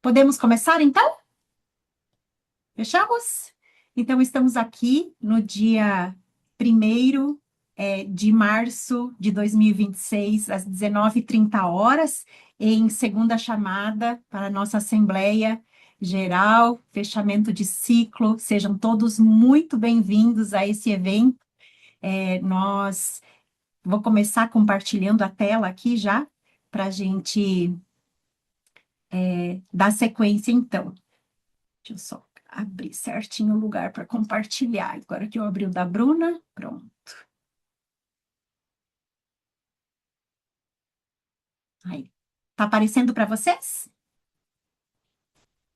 Podemos começar, então? Fechamos? Então, estamos aqui no dia 1º de março de 2026, às 19h30, em segunda chamada para a nossa Assembleia Geral, fechamento de ciclo. Sejam todos muito bem-vindos a esse evento. Vou começar compartilhando a tela aqui já, para a gente dar sequência, então. Deixa eu só abrir certinho o lugar para compartilhar. Agora que eu abri o da Bruna, pronto. Aí. Tá aparecendo para vocês?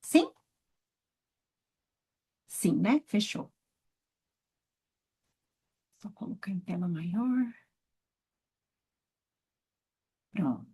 Sim? Sim, né? Fechou. Só colocar em tela maior. Pronto.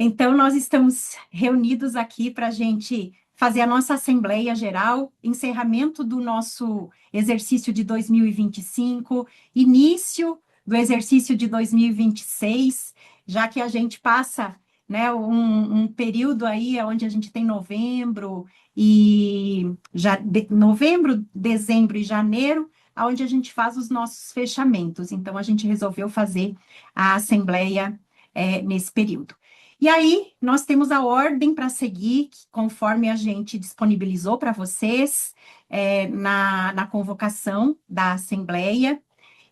Então, nós estamos reunidos aqui para a gente fazer a nossa Assembleia Geral, encerramento do nosso exercício de 2025, início do exercício de 2026, já que a gente passa, né, um período aí onde a gente tem novembro, novembro, dezembro e janeiro, onde a gente faz os nossos fechamentos. Então, a gente resolveu fazer a Assembleia nesse período. E aí, nós temos a ordem para seguir, conforme a gente disponibilizou para vocês na convocação da Assembleia,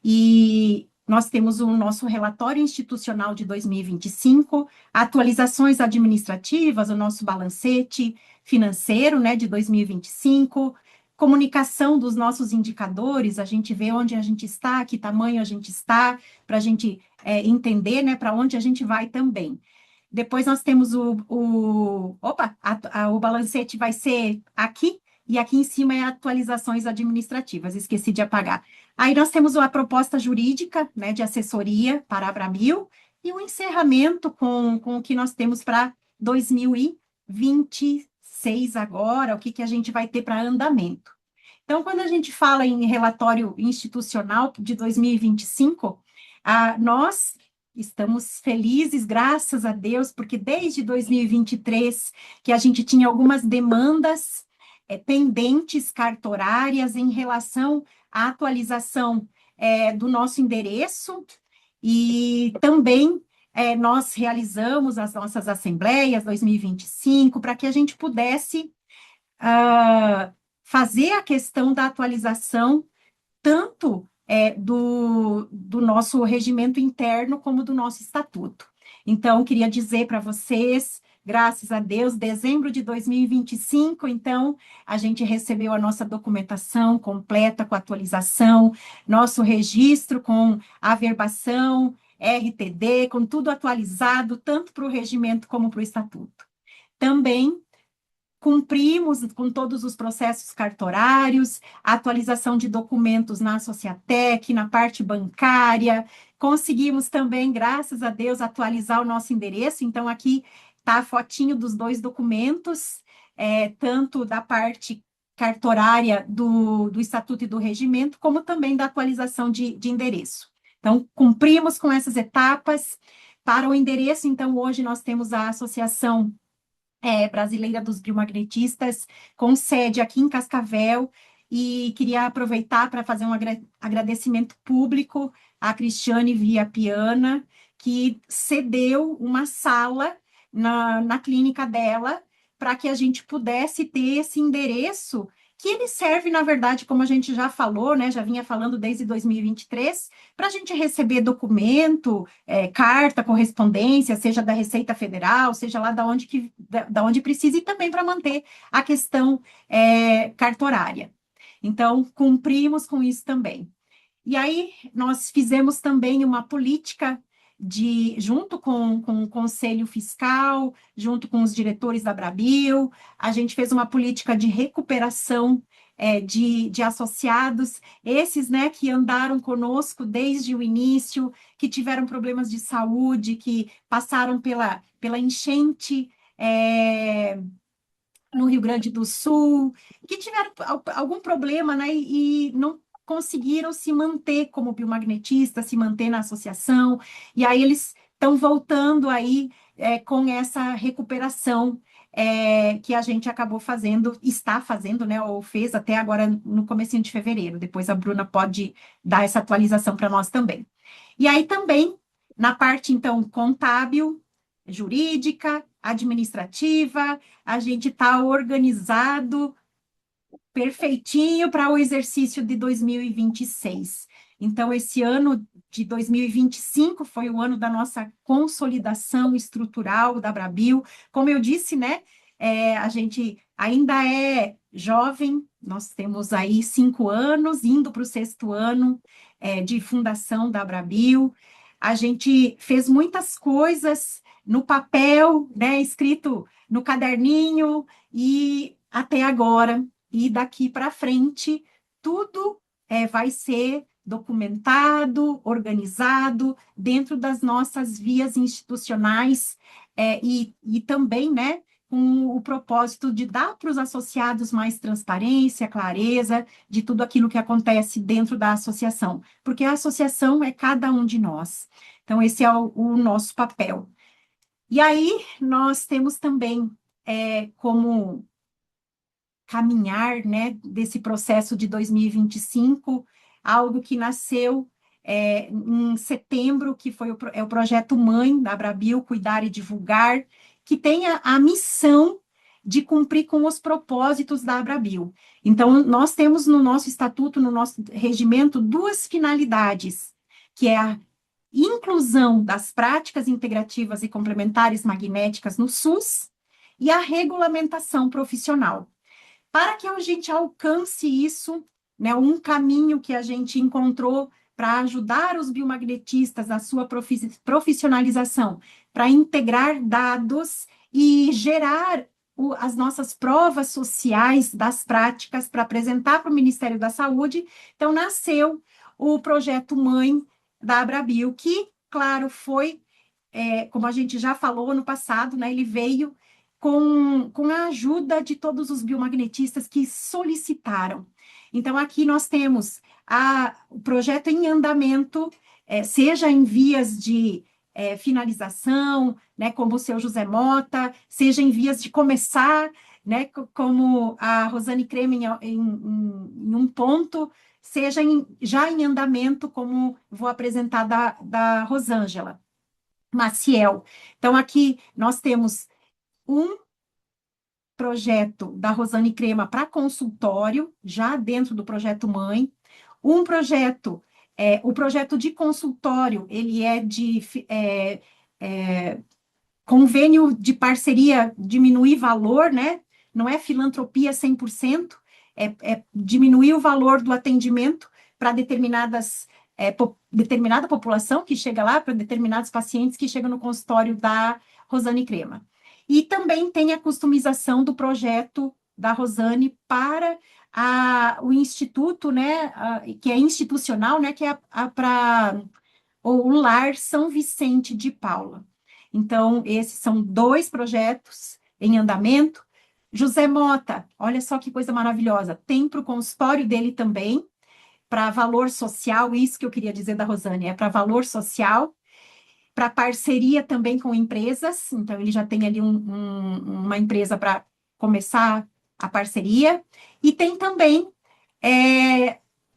e nós temos o nosso relatório institucional de 2025, atualizações administrativas, o nosso balancete financeiro, né, de 2025, comunicação dos nossos indicadores, a gente vê onde a gente está, que tamanho a gente está, para a gente entender, né, para onde a gente vai também. Depois nós temos o balancete vai ser aqui, e aqui em cima é atualizações administrativas, esqueci de apagar. Aí nós temos a proposta jurídica, né, de assessoria para a Abrabil, e o encerramento com o que nós temos para 2026 agora, o que a gente vai ter para andamento. Então, quando a gente fala em relatório institucional de 2025, nós estamos felizes, graças a Deus, porque desde 2023 que a gente tinha algumas demandas pendentes cartorárias em relação à atualização do nosso endereço, e também nós realizamos as nossas assembleias 2025 para que a gente pudesse fazer a questão da atualização tanto do nosso regimento interno como do nosso estatuto. Então, queria dizer para vocês, graças a Deus, dezembro de 2025, então, a gente recebeu a nossa documentação completa com atualização, nosso registro com averbação, RTD, com tudo atualizado, tanto para o regimento como para o estatuto. Também cumprimos com todos os processos cartorários, atualização de documentos na Sociatec, na parte bancária, conseguimos também, graças a Deus, atualizar o nosso endereço, então aqui está a fotinho dos dois documentos, tanto da parte cartorária do Estatuto e do Regimento, como também da atualização de endereço. Então, cumprimos com essas etapas. Para o endereço, então, hoje nós temos a Associação Brasileira dos Biomagnetistas, com sede aqui em Cascavel, e queria aproveitar para fazer um agradecimento público à Cristiane Viapiana, que cedeu uma sala na clínica dela, para que a gente pudesse ter esse endereço, que ele serve, na verdade, como a gente já falou, né, já vinha falando desde 2023, para a gente receber documento, carta, correspondência, seja da Receita Federal, seja lá da onde precisa, e também para manter a questão cartorária. Então, cumprimos com isso também. E aí, nós fizemos também uma política junto com o Conselho Fiscal, junto com os diretores da Abrabil, a gente fez uma política de recuperação de associados, esses, né, que andaram conosco desde o início, que tiveram problemas de saúde, que passaram pela enchente no Rio Grande do Sul, que tiveram algum problema, né, e não conseguiram se manter como biomagnetistas, se manter na associação, e aí eles estão voltando aí com essa recuperação que a gente acabou fazendo, está fazendo, né, ou fez até agora no comecinho de fevereiro. Depois a Bruna pode dar essa atualização para nós também. E aí também, na parte, então, contábil, jurídica, administrativa, a gente está organizado perfeitinho para o exercício de 2026. Então, esse ano de 2025 foi o ano da nossa consolidação estrutural da Brabil. Como eu disse, né, a gente ainda é jovem, nós temos aí 5 anos, indo para o 6º ano de fundação da Brabil. A gente fez muitas coisas no papel, né, escrito no caderninho, e até agora e daqui para frente, tudo vai ser documentado, organizado dentro das nossas vias institucionais e também, né, com o propósito de dar para os associados mais transparência, clareza de tudo aquilo que acontece dentro da associação, porque a associação é cada um de nós. Então, esse é o nosso papel. E aí, nós temos também como caminhar, né, desse processo de 2025, algo que nasceu em setembro, que foi o projeto Mãe da Abrabil, Cuidar e Divulgar, que tem a missão de cumprir com os propósitos da Abrabil. Então, nós temos no nosso estatuto, no nosso regimento, 2 finalidades, que é a inclusão das práticas integrativas e complementares magnéticas no SUS e a regulamentação profissional. Para que a gente alcance isso, né, um caminho que a gente encontrou para ajudar os biomagnetistas na sua profissionalização, para integrar dados e gerar as nossas provas sociais das práticas para apresentar para o Ministério da Saúde. Então, nasceu o projeto Mãe da Abrabil, que, claro, foi, como a gente já falou no passado, né, ele veio com a ajuda de todos os biomagnetistas que solicitaram. Então, aqui nós temos o projeto em andamento, seja em vias de finalização, né, como o seu José Mota, seja em vias de começar, né, como a Rosane Kremen em um ponto, seja já em andamento, como vou apresentar da Rosângela Maciel. Então, aqui nós temos um projeto da Rosane Crema para consultório, já dentro do projeto Mãe, um projeto, o projeto de consultório, ele é de convênio de parceria, diminuir valor, né? Não é filantropia 100%, é diminuir o valor do atendimento para determinada população que chega lá, para determinados pacientes que chegam no consultório da Rosane Crema. E também tem a customização do projeto da Rosane para o instituto, né, que é institucional, né, que é para o Lar São Vicente de Paula. Então, esses são 2 projetos em andamento. José Mota, olha só que coisa maravilhosa, tem para o consultório dele também, para valor social, isso que eu queria dizer da Rosane, é para valor social, para parceria também com empresas, então ele já tem ali uma empresa para começar a parceria, e tem também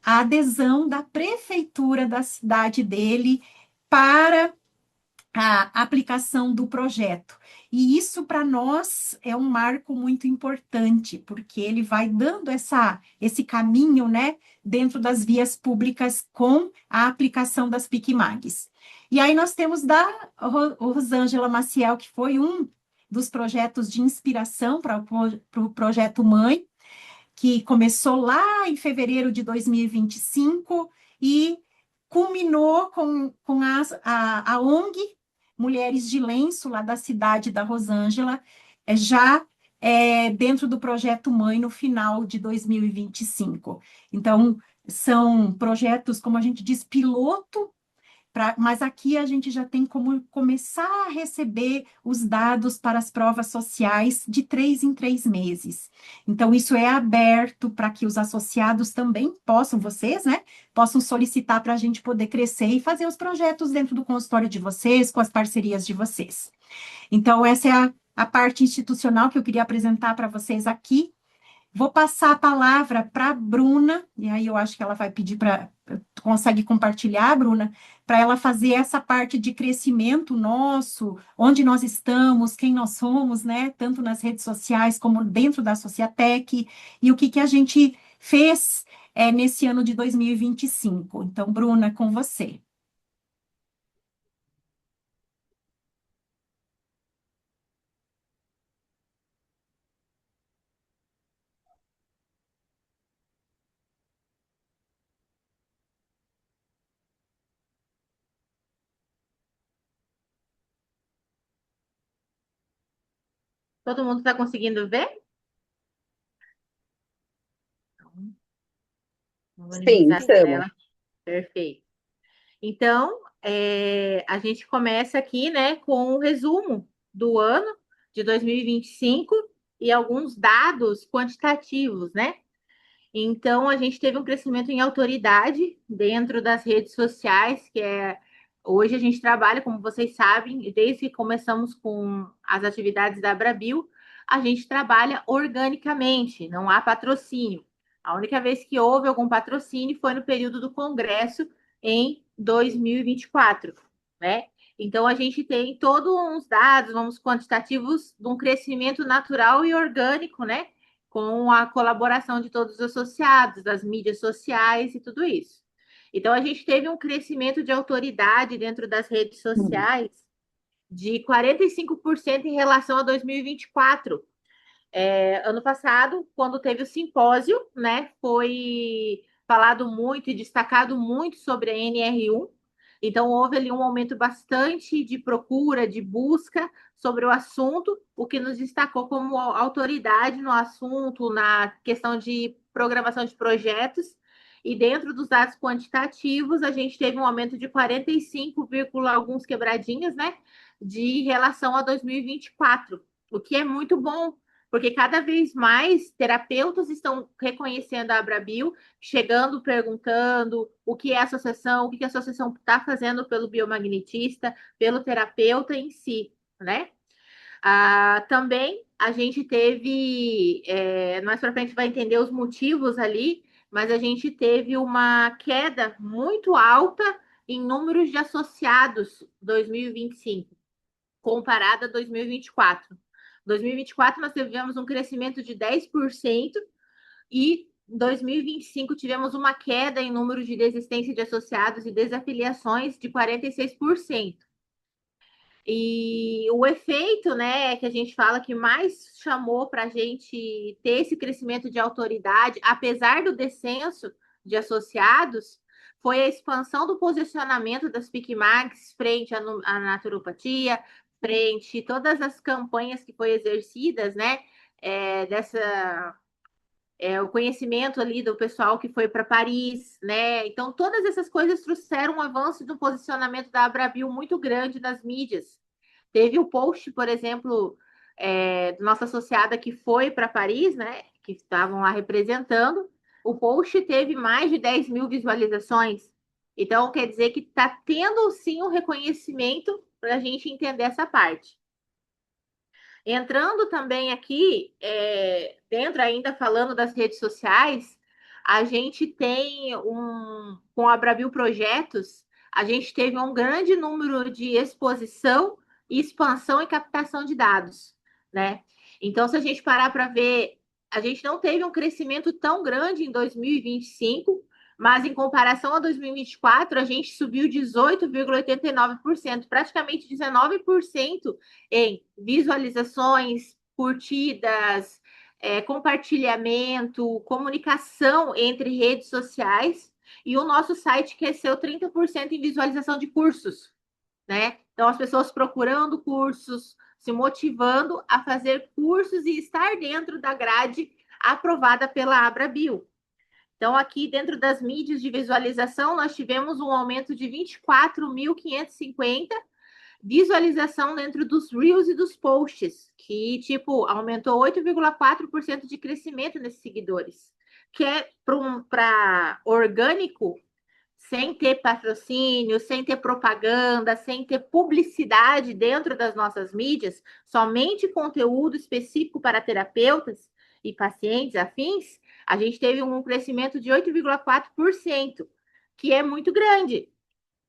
a adesão da prefeitura da cidade dele para a aplicação do projeto. E isso, para nós, é um marco muito importante, porque ele vai dando esse caminho, né, dentro das vias públicas com a aplicação das PICMAGs. E aí nós temos da Rosângela Maciel, que foi um dos projetos de inspiração para o projeto Mãe, que começou lá em fevereiro de 2025 e culminou com a ONG Mulheres de Lenço, lá da cidade da Rosângela, já dentro do projeto Mãe no final de 2025. Então, são projetos, como a gente diz, piloto, mas aqui a gente já tem como começar a receber os dados para as provas sociais de 3 em 3 meses. Então, isso é aberto para que os associados também possam, vocês, né, possam solicitar para a gente poder crescer e fazer os projetos dentro do consultório de vocês, com as parcerias de vocês. Então, essa é a parte institucional que eu queria apresentar para vocês aqui. Vou passar a palavra para a Bruna, e aí eu acho que ela vai pedir para. Consegue compartilhar, Bruna, para ela fazer essa parte de crescimento nosso, onde nós estamos, quem nós somos, né? Tanto nas redes sociais como dentro da Sociatec, e o que, que a gente fez nesse ano de 2025. Então, Bruna, com você. Todo mundo está conseguindo ver? Vou Sim, minimizar a estamos. tela. Perfeito. Então, a gente começa aqui, né, com um resumo do ano de 2025 e alguns dados quantitativos, né? Então, a gente teve um crescimento em autoridade dentro das redes sociais, hoje a gente trabalha, como vocês sabem, desde que começamos com as atividades da Abrabil, a gente trabalha organicamente, não há patrocínio. A única vez que houve algum patrocínio foi no período do Congresso em 2024, né? Então, a gente tem todos uns dados, vamos, quantitativos de um crescimento natural e orgânico, né? Com a colaboração de todos os associados, das mídias sociais e tudo isso. Então, a gente teve um crescimento de autoridade dentro das redes sociais de 45% em relação a 2024. Ano passado, quando teve o simpósio, né, foi falado muito e destacado muito sobre a NR1. Então, houve ali um aumento bastante de procura, de busca sobre o assunto, o que nos destacou como autoridade no assunto, na questão de programação de projetos. E dentro dos dados quantitativos, a gente teve um aumento de 45, alguns quebradinhas, né, de relação a 2024, o que é muito bom, porque cada vez mais terapeutas estão reconhecendo a Abrabil, chegando, perguntando o que é a associação, o que a associação está fazendo pelo biomagnetista, pelo terapeuta em si, né? Também a gente teve, mais para frente vai entender os motivos ali, mas a gente teve uma queda muito alta em números de associados 2025, comparada a 2024. 2024 nós tivemos um crescimento de 10% e em 2025 tivemos uma queda em número de desistência de associados e desafiliações de 46%. E o efeito, né, que a gente fala que mais chamou para a gente ter esse crescimento de autoridade, apesar do descenso de associados, foi a expansão do posicionamento das PICMAGs frente à naturopatia, frente a todas as campanhas que foram exercidas, né, o conhecimento ali do pessoal que foi para Paris, né? Então, todas essas coisas trouxeram um avanço do posicionamento da Abrabil muito grande nas mídias. Teve o post, por exemplo, nossa associada que foi para Paris, né? Que estavam lá representando. O post teve mais de 10 mil visualizações. Então, quer dizer que está tendo sim um reconhecimento para a gente entender essa parte. Entrando também aqui, dentro ainda falando das redes sociais, a gente tem com a Abrabil Projetos, a gente teve um grande número de exposição, expansão e captação de dados, né? Então, se a gente parar para ver, a gente não teve um crescimento tão grande em 2025, mas em comparação a 2024, a gente subiu 18,89%, praticamente 19% em visualizações, curtidas, compartilhamento, comunicação entre redes sociais, e o nosso site cresceu 30% em visualização de cursos, né? Então, as pessoas procurando cursos, se motivando a fazer cursos e estar dentro da grade aprovada pela Abrabil. Então, aqui dentro das mídias de visualização, nós tivemos um aumento de 24.550 visualização dentro dos Reels e dos posts, que, tipo, aumentou 8,4% de crescimento nesses seguidores, que é para orgânico, sem ter patrocínio, sem ter propaganda, sem ter publicidade dentro das nossas mídias, somente conteúdo específico para terapeutas e pacientes afins, a gente teve um crescimento de 8,4%, que é muito grande,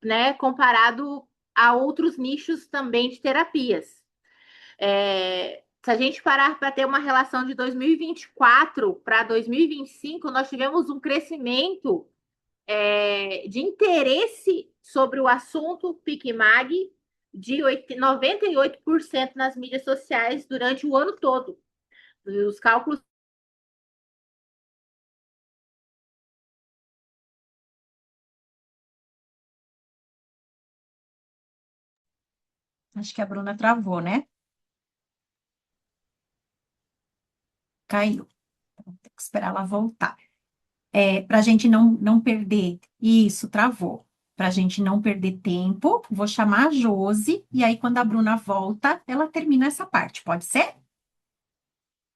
né, comparado a outros nichos também de terapias. Se a gente parar para ter uma relação de 2024 para 2025, nós tivemos um crescimento de interesse sobre o assunto PicMag de 98% nas mídias sociais durante o ano todo. Os cálculos. Acho que a Bruna travou, né? Caiu. Então, tem que esperar ela voltar. Para a gente não perder. Isso, travou. Para a gente não perder tempo, vou chamar a Josi, e aí, quando a Bruna volta, ela termina essa parte. Pode ser?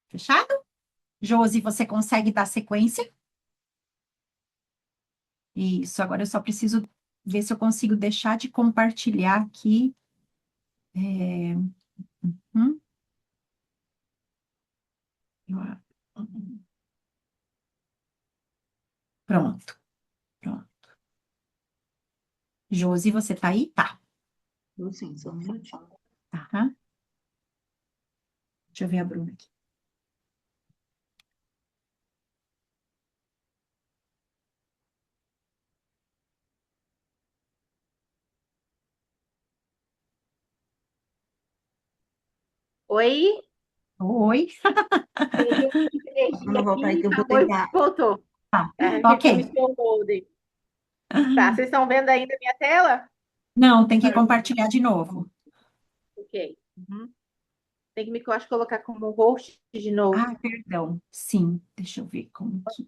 Fechado? Josi, você consegue dar sequência? Isso, agora eu só preciso ver se eu consigo deixar de compartilhar aqui. Hum? Pronto, pronto. Josi, você tá aí? Tá. Sim, só um minutinho. Tá. Deixa eu ver a Bruna aqui. Oi? Oi. Teve uma energia Vamos voltar aí aqui, que eu vou acabou e tentar. voltou. Tá. Ok. Reiniciou o molde. Tá, vocês estão vendo ainda a minha tela? Não, tem que compartilhar de novo. Ok. Uhum. Tem que me, eu acho, colocar como host de novo. Ah, perdão. Sim, deixa eu ver como que.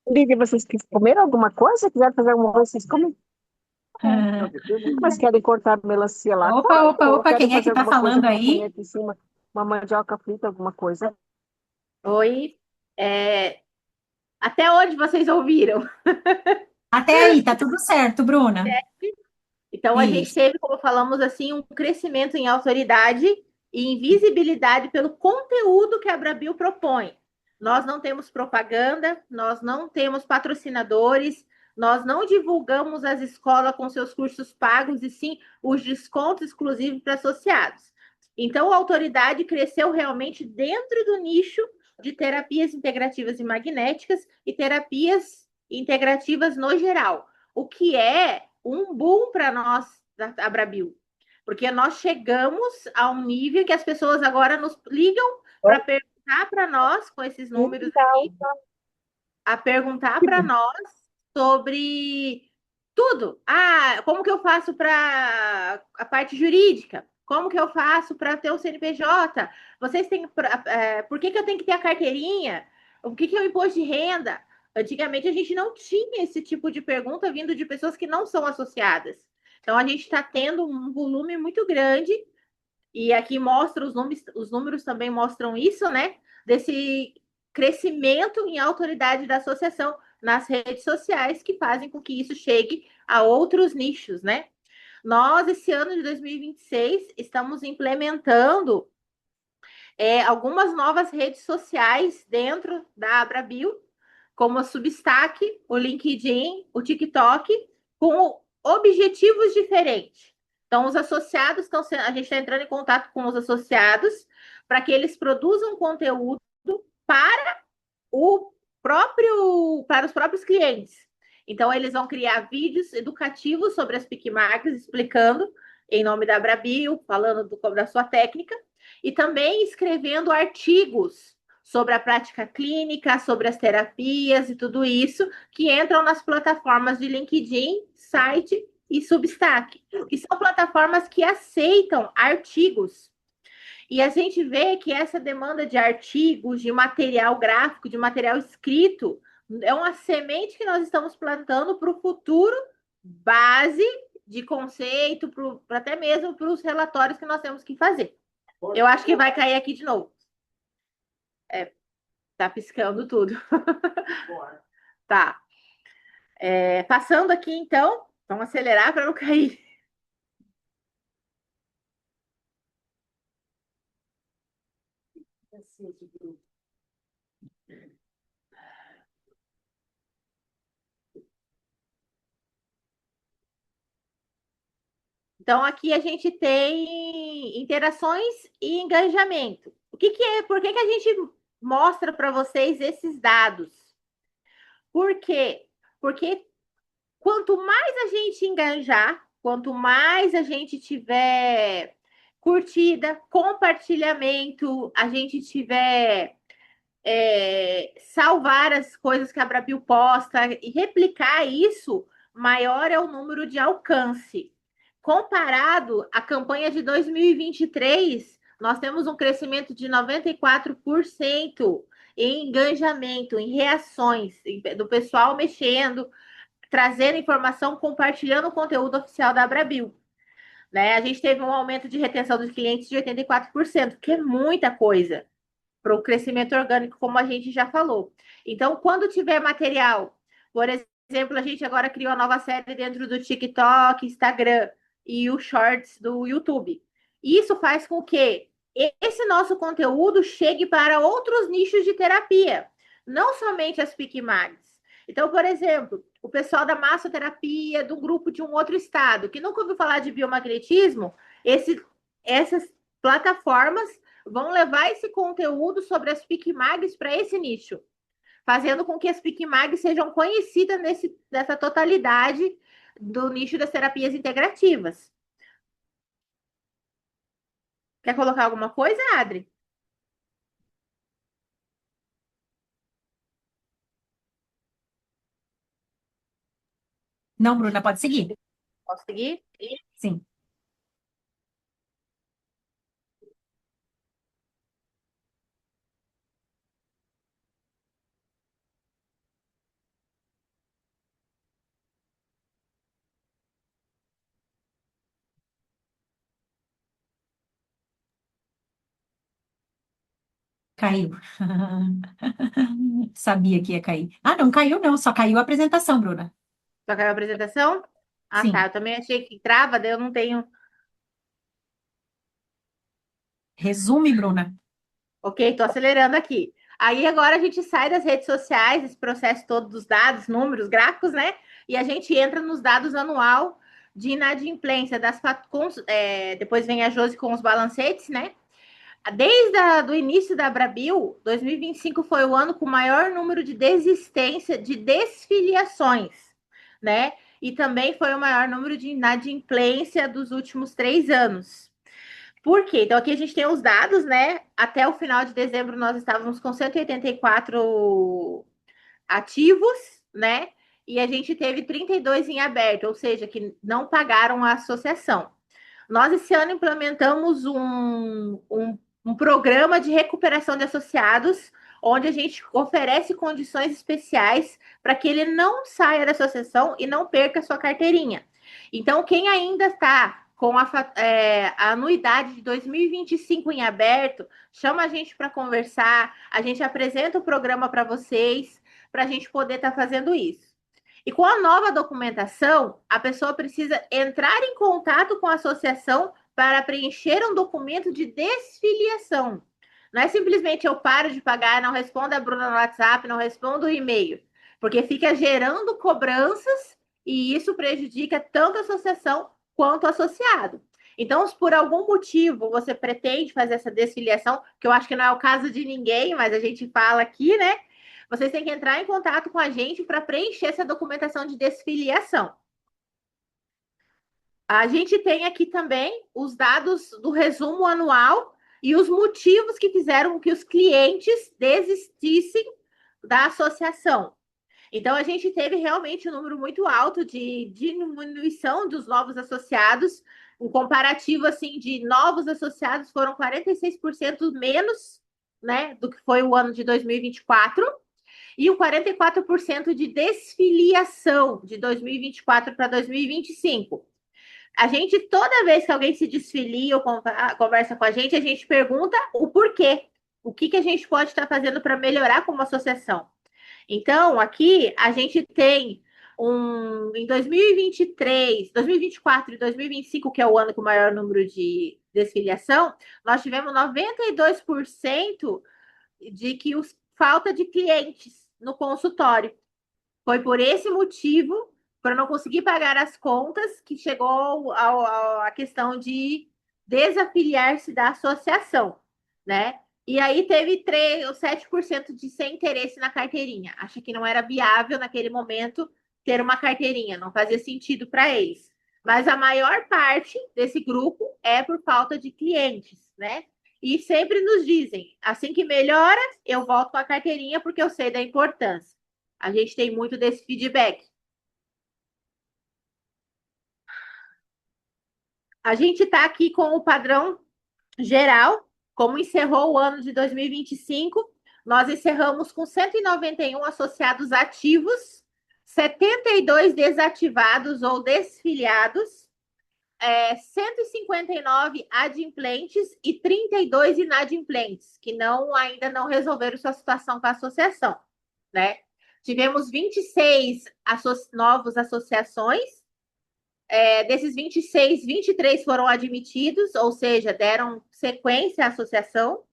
Lívia, vocês comeram alguma coisa? Quiserem fazer alguma coisa, vocês comem? Ah, Mas querem cortar melancia lá? opa, Corta. opa, Ou opa, querem quem é que fazer tá alguma coisa falando para comer aí? aqui em cima? Uma mandioca frita, alguma coisa? Oi? Até onde vocês ouviram? Até aí, tá tudo certo, Bruna. Então, a gente Isso. teve, como falamos assim, um crescimento em autoridade e em visibilidade pelo conteúdo que a Abrabil propõe. Nós não temos propaganda, nós não temos patrocinadores, nós não divulgamos as escolas com seus cursos pagos, e sim os descontos exclusivos para associados. Então, a autoridade cresceu realmente dentro do nicho de terapias integrativas e magnéticas e terapias integrativas no geral, o que é um boom para nós da Abrabil, porque nós chegamos a um nível que as pessoas agora nos ligam para perguntar para nós, com esses números aqui, a perguntar para nós sobre tudo. Ah, como que eu faço para a parte jurídica? Como que eu faço para ter o CNPJ? Vocês têm, por que eu tenho que ter a carteirinha? O que é o imposto de renda? Antigamente a gente não tinha esse tipo de pergunta vindo de pessoas que não são associadas. Então a gente está tendo um volume muito grande, e aqui mostra os números também mostram isso, né? Desse crescimento em autoridade da associação nas redes sociais, que fazem com que isso chegue a outros nichos, né? Nós, esse ano de 2026, estamos implementando algumas novas redes sociais dentro da Abrabil, como a Substack, o LinkedIn, o TikTok, com objetivos diferentes. Então, os associados estão sendo, a gente está entrando em contato com os associados para que eles produzam conteúdo para para os próprios clientes. Então, eles vão criar vídeos educativos sobre as PicMags, explicando em nome da Abrabil, falando da sua técnica, e também escrevendo artigos sobre a prática clínica, sobre as terapias e tudo isso, que entram nas plataformas de LinkedIn, site e Substack, que são plataformas que aceitam artigos. E a gente vê que essa demanda de artigos, de material gráfico, de material escrito, É uma semente que nós estamos plantando para o futuro, base de conceito, até mesmo para os relatórios que nós temos que fazer. Eu acho que vai cair aqui de novo. Tá piscando tudo. Tá. Passando aqui, então, vamos acelerar para não cair. Então, aqui a gente tem interações e engajamento. O que é? Por que a gente mostra para vocês esses dados? Por quê? Porque quanto mais a gente engajar, quanto mais a gente tiver curtida, compartilhamento, a gente tiver salvar as coisas que a Abrapio posta e replicar isso, maior é o número de alcance. Comparado à campanha de 2023, nós temos um crescimento de 94% em engajamento, em reações, do pessoal mexendo, trazendo informação, compartilhando o conteúdo oficial da Abrabio. Né? A gente teve um aumento de retenção dos clientes de 84%, que é muita coisa para o crescimento orgânico, como a gente já falou. Então, quando tiver material, por exemplo, a gente agora criou a nova série dentro do TikTok, Instagram e o Shorts do YouTube. Isso faz com que esse nosso conteúdo chegue para outros nichos de terapia, não somente as PicMags. Então, por exemplo, o pessoal da massoterapia, do grupo de um outro estado, que nunca ouviu falar de biomagnetismo, essas plataformas vão levar esse conteúdo sobre as PicMags para esse nicho, fazendo com que as PicMags sejam conhecidas nessa totalidade do nicho das terapias integrativas. Quer colocar alguma coisa, Adri? Não, Bruna, pode seguir. Posso seguir? Sim. Caiu. Sabia que ia cair. Ah, não caiu, não. Só caiu a apresentação, Bruna. Só caiu a apresentação? Ah, tá. Sim. Eu também achei que trava, daí eu não tenho. Resume, Bruna. Ok, estou acelerando aqui. Aí agora a gente sai das redes sociais, esse processo todo dos dados, números, gráficos, né? E a gente entra nos dados anual de inadimplência depois vem a Josi com os balancetes, né? Desde o início da Abrabio, 2025 foi o ano com o maior número de desistência, de desfiliações, né? E também foi o maior número de inadimplência dos últimos 3 anos. Por quê? Então, aqui a gente tem os dados, né? Até o final de dezembro, nós estávamos com 184 ativos, né? E a gente teve 32 em aberto, ou seja, que não pagaram a associação. Nós, esse ano, implementamos um programa de recuperação de associados, onde a gente oferece condições especiais para que ele não saia da associação e não perca a sua carteirinha. Então, quem ainda está com a anuidade de 2025 em aberto, chama a gente para conversar, a gente apresenta o programa para vocês, para a gente poder estar fazendo isso. E com a nova documentação, a pessoa precisa entrar em contato com a associação para preencher um documento de desfiliação. Não é simplesmente eu paro de pagar, não respondo a Bruna no WhatsApp, não respondo o e-mail, porque fica gerando cobranças e isso prejudica tanto a associação quanto o associado. Então, se por algum motivo você pretende fazer essa desfiliação, que eu acho que não é o caso de ninguém, mas a gente fala aqui, né? Vocês têm que entrar em contato com a gente para preencher essa documentação de desfiliação. A gente tem aqui também os dados do resumo anual e os motivos que fizeram com que os clientes desistissem da associação. Então, a gente teve realmente um número muito alto de diminuição dos novos associados. Um comparativo assim de novos associados foram 46% menos, né, do que foi o ano de 2024. e o 44% de desfiliação de 2024 para 2025. A gente, toda vez que alguém se desfilia ou conversa com a gente pergunta o porquê. O que a gente pode estar fazendo para melhorar como associação. Então, aqui a gente tem em 2023, 2024 e 2025, que é o ano com o maior número de desfiliação, nós tivemos 92% de que falta de clientes no consultório. Foi por esse motivo, para não conseguir pagar as contas, que chegou a questão de desafiliar-se da associação, né? E aí teve 7% de sem interesse na carteirinha. Acha que não era viável naquele momento ter uma carteirinha, não fazia sentido para eles. Mas a maior parte desse grupo é por falta de clientes, né? E sempre nos dizem, assim que melhora, eu volto com a carteirinha porque eu sei da importância. A gente tem muito desse feedback. A gente está aqui com o padrão geral, como encerrou o ano de 2025, nós encerramos com 191 associados ativos, 72 desativados ou desfiliados, 159 adimplentes e 32 inadimplentes, que ainda não resolveram sua situação com a associação, né? Tivemos 26 novas associações. Desses 26, 23 foram admitidos, ou seja, deram sequência à associação.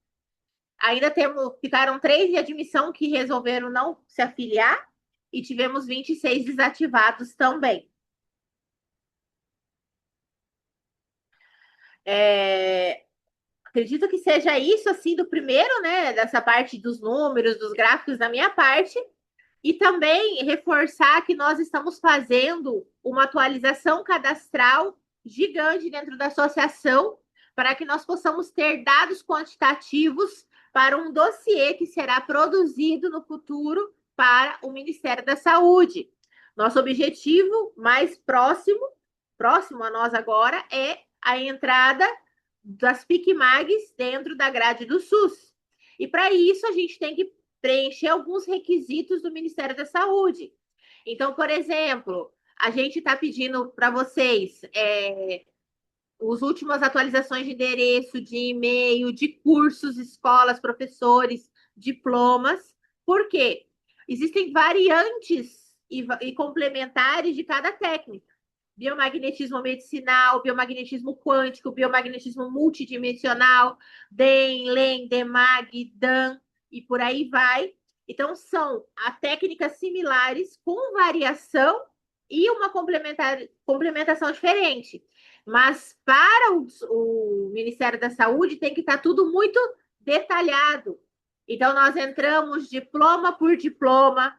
Ainda ficaram 3 de admissão que resolveram não se afiliar, e tivemos 26 desativados também. Acredito que seja isso, assim, do primeiro, né? Dessa parte dos números, dos gráficos da minha parte. E também reforçar que nós estamos fazendo uma atualização cadastral gigante dentro da associação para que nós possamos ter dados quantitativos para um dossiê que será produzido no futuro para o Ministério da Saúde. Nosso objetivo mais próximo a nós agora, é a entrada das PICMAGs dentro da grade do SUS. E para isso a gente tem que preencher alguns requisitos do Ministério da Saúde. Então, por exemplo, a gente está pedindo para vocês as últimas atualizações de endereço, de e-mail, de cursos, escolas, professores, diplomas. Por quê? Existem variantes e complementares de cada técnica. Biomagnetismo medicinal, biomagnetismo quântico, biomagnetismo multidimensional, DEM, LEM, DEMAG, DAN, e por aí vai. Então, são técnicas similares com variação e uma complementação diferente. Mas para o Ministério da Saúde tem que estar tudo muito detalhado. Então, nós entramos diploma por diploma,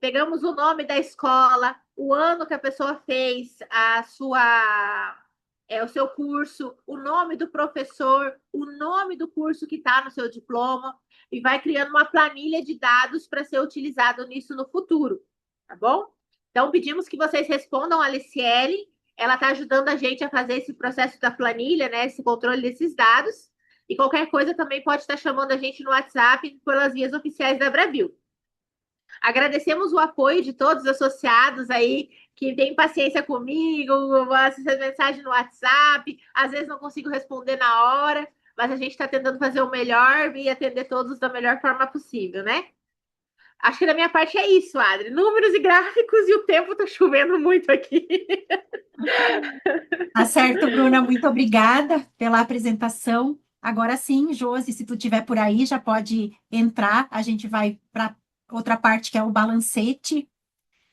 pegamos o nome da escola, o ano que a pessoa fez o seu curso, o nome do professor, o nome do curso que está no seu diploma, e vai criando uma planilha de dados para ser utilizado nisso no futuro, tá bom? Então, pedimos que vocês respondam a Aliciele, ela está ajudando a gente a fazer esse processo da planilha, né, esse controle desses dados, e qualquer coisa também pode estar chamando a gente no WhatsApp pelas vias oficiais da Abrabil. Agradecemos o apoio de todos os associados aí que têm paciência comigo, essas mensagens no WhatsApp, às vezes não consigo responder na hora, mas a gente está tentando fazer o melhor e atender todos da melhor forma possível, né? Acho que da minha parte é isso, Adri. Números e gráficos, e o tempo está chovendo muito aqui. Tá certo, Bruna, muito obrigada pela apresentação. Agora sim, Josi, se tu estiver por aí, já pode entrar, a gente vai para outra parte que é o balancete,